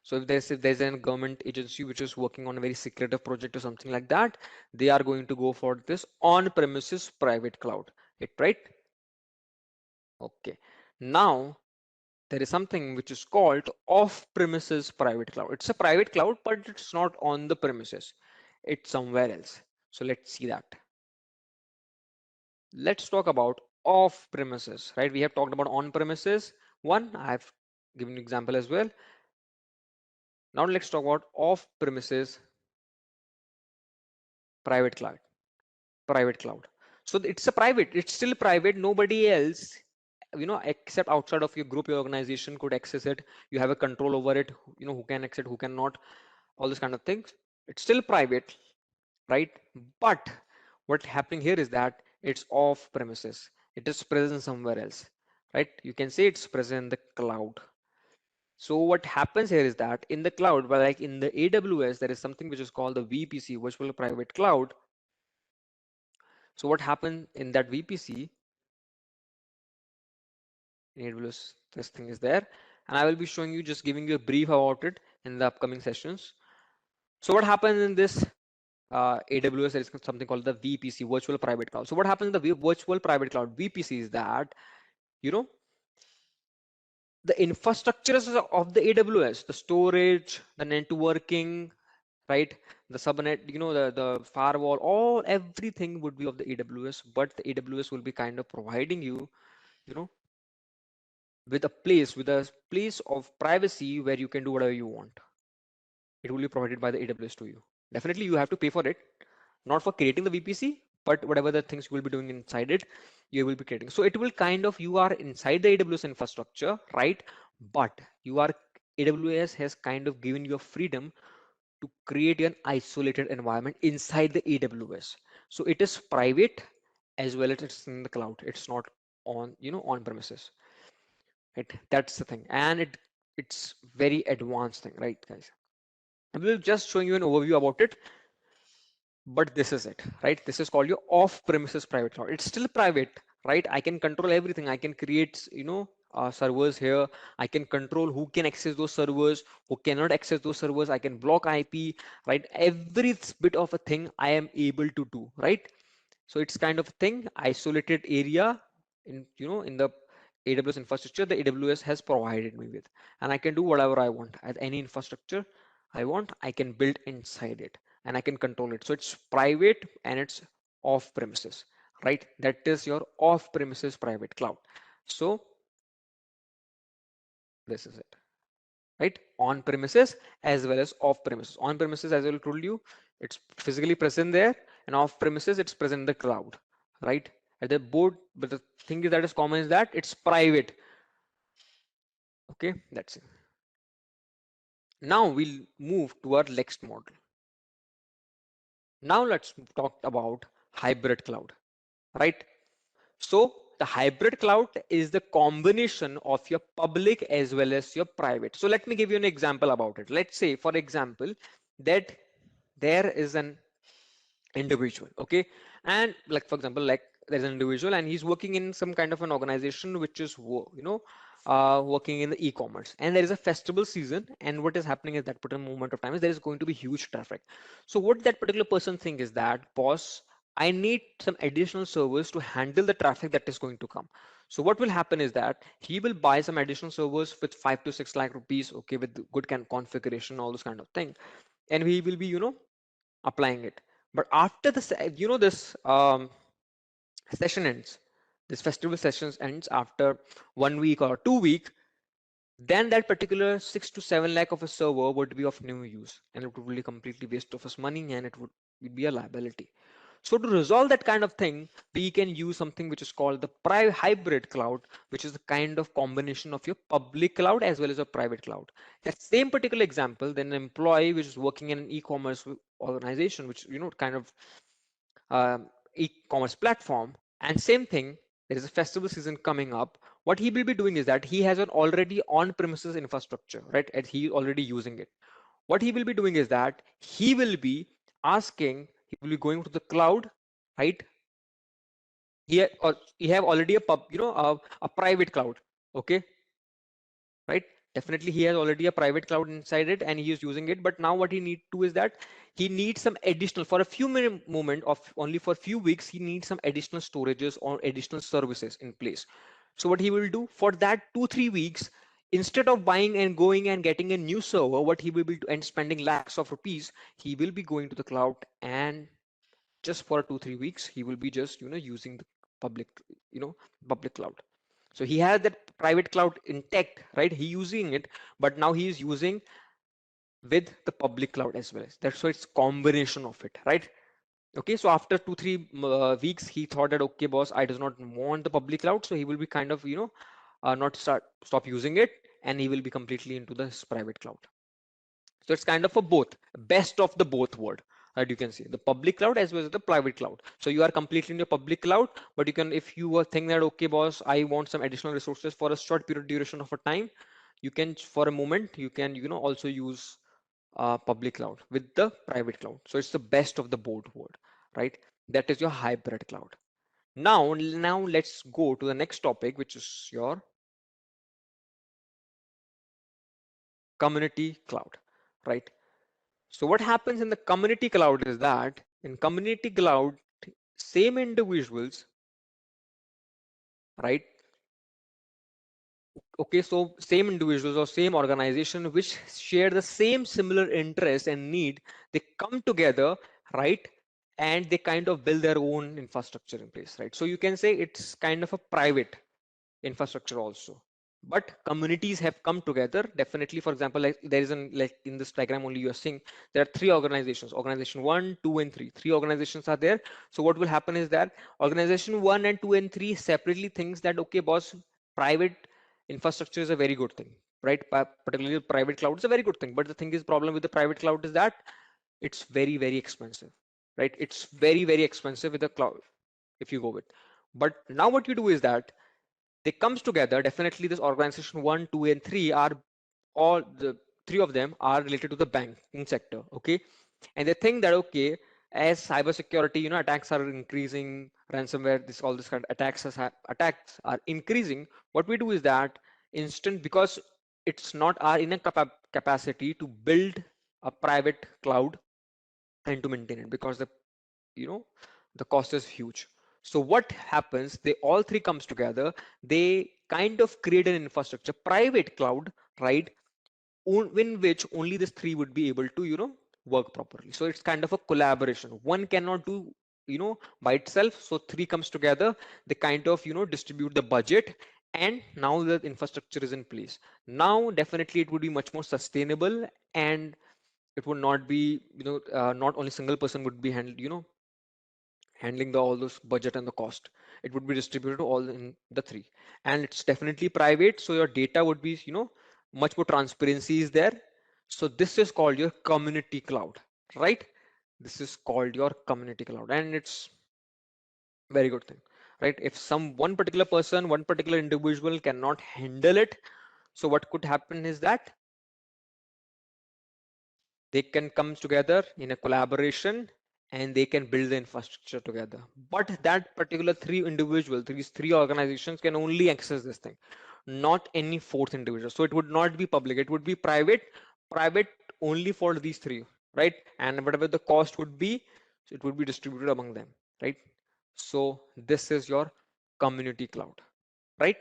So if there's a government agency which is working on a very secretive project or something like that, they are going to go for this on-premises private cloud. Right? Okay. Now there is something which is called off-premises private cloud. It's a private cloud, but it's not on the premises. It's somewhere else. So let's see that. Let's talk about off-premises, right? We have talked about on-premises. One, I've given you example as well. Now let's talk about off-premises private cloud. Private cloud. So it's a private, it's still private. Nobody else, except outside of your group, your organization could access it. You have a control over it, who can access it, who cannot, all this kind of things. It's still private, right? But what's happening here is that it's off premises. It is present somewhere else, right? You can say it's present in the cloud. So what happens here is that in the cloud, but like in the AWS, there is something which is called the VPC, virtual private cloud. So what happened in that VPC, in AWS, this thing is there, and I will be showing you, just giving you a brief about it in the upcoming sessions. So what happens in this AWS, there is something called the VPC, virtual private cloud. So what happens in the virtual private cloud VPC is that, you know, the infrastructures of the AWS, the storage, the networking, right? The subnet, the firewall, all everything would be of the AWS, but the AWS will be kind of providing you, you know, with a place of privacy where you can do whatever you want. It will be provided by the AWS to you. Definitely you have to pay for it, not for creating the VPC, but whatever the things you will be doing inside it, you will be creating. So it will kind of, you are inside the AWS infrastructure, right? But AWS has kind of given you a freedom to create an isolated environment inside the AWS. So it is private as well as it's in the cloud. It's not on premises. Right? That's the thing. And it's very advanced thing, right, guys? I will just showing you an overview about it, but this is it, right? This is called your off-premises private cloud. It's still private, right? I can control everything. I can create, servers here. I can control who can access those servers, who cannot access those servers. I can block IP, right? Every bit of a thing I am able to do, right? So it's kind of a thing, isolated area in the AWS infrastructure the AWS has provided me with, and I can do whatever I want at any infrastructure I want. I can build inside it and I can control it. So it's private and it's off premises, right? That is your off premises private cloud. So this is it, right? On premises as well as off premises. On premises, as I told you, it's physically present there, and off premises, it's present in the cloud, right? At the board, but the thing is that is common is that it's private. Okay, that's it. Now we'll move to our next model. Now let's talk about hybrid cloud, right? So the hybrid cloud is the combination of your public as well as your private. So let me give you an example about it. Let's say, for example, that there is an individual, okay, and like, for example, like there's an individual and he's working in some kind of an organization which is working in the e-commerce, and there is a festival season, and what is happening at that particular moment of time is there is going to be huge traffic. So what that particular person think is that, boss, I need some additional servers to handle the traffic that is going to come. So what will happen is that he will buy some additional servers with 5 to 6 lakh rupees, okay, with good configuration, all those kind of thing, and he will be applying it. But after this session ends, this festival sessions ends after 1 week or 2 week, then that particular 6 to 7 lakh of a server would be of no use, and it would be completely waste of his money, and it would be a liability. So to resolve that kind of thing, we can use something which is called the private hybrid cloud, which is the kind of combination of your public cloud as well as a private cloud. That same particular example, then an employee which is working in an e-commerce organization, which kind of e-commerce platform, and same thing, there is a festival season coming up. What he will be doing is that he has an already on-premises infrastructure, right? And he already using it. What he will be doing is that he will be going to the cloud, right? he have already a a private cloud. Okay, right? Definitely he has already a private cloud inside it and he is using it. But now what he need to is that he needs some additional, for a few minute moment of only for a few weeks, he needs some additional storages or additional services in place. So what he will do for that 2 3 weeks, instead of buying and going and getting a new server, what he will be and spending lakhs of rupees, he will be going to the cloud, and just for 2 3 weeks he will be just using the public you know public cloud. So he has that private cloud intact, right? He using it, but now he is using with the public cloud as well. That's why it's combination of it, right? Okay, so after 2 3 weeks he thought that, okay boss, I does not want the public cloud, so he will be kind of not stop using it, and he will be completely into this private cloud. So it's kind of a both, best of the both world, right? You can see the public cloud as well as the private cloud. So you are completely in your public cloud, but you can, if you think that, okay, boss, I want some additional resources for a short period duration of a time, you can, for a moment, you can, also use public cloud with the private cloud. So it's the best of the both world, right? That is your hybrid cloud. Now let's go to the next topic, which is your community cloud, right? So what happens in the community cloud is that in community cloud, same individuals, right? Okay, so same individuals or same organization which share the same similar interest and need, they come together, right? And they kind of build their own infrastructure in place, right? So you can say it's kind of a private infrastructure also, but communities have come together. Definitely, for example, like there is an, like in this diagram only you are seeing, there are three organizations, organization 1 2 and 3, three organizations are there. So what will happen is that organization 1 and 2 and 3 separately thinks that, okay boss, private infrastructure is a very good thing, right? Particularly private cloud is a very good thing, but the thing is, problem with the private cloud is that it's very expensive, right? It's very expensive with the cloud if you go with. But now what you do is that they comes together. Definitely this organization 1 2 and 3 are, all the three of them are related to the banking sector. Okay, and they think that, okay, as cybersecurity attacks are increasing, ransomware, this all this kind of attacks are increasing, what we do is that instant, because it's not our in a capacity to build a private cloud and to maintain it, because you know the cost is huge. So what happens, they all three comes together, they kind of create an infrastructure, private cloud, right? In which only these three would be able to work properly. So it's kind of a collaboration, one cannot do by itself. So three comes together, they kind of distribute the budget, and now the infrastructure is in place. Now definitely it would be much more sustainable, and it would not be not only single person would be handled handling all those budget and the cost. It would be distributed to all in the three, and it's definitely private, so your data would be much more transparency is there. So this is called your community cloud, right? This is called your community cloud, and it's very good thing, right? If some one particular person, one particular individual cannot handle it, so what could happen is that they can come together in a collaboration and they can build the infrastructure together. But that particular three individuals, these three organizations can only access this thing, not any fourth individual. So it would not be public, it would be private only for these three, right? And whatever the cost would be, so it would be distributed among them, right? So this is your community cloud, right?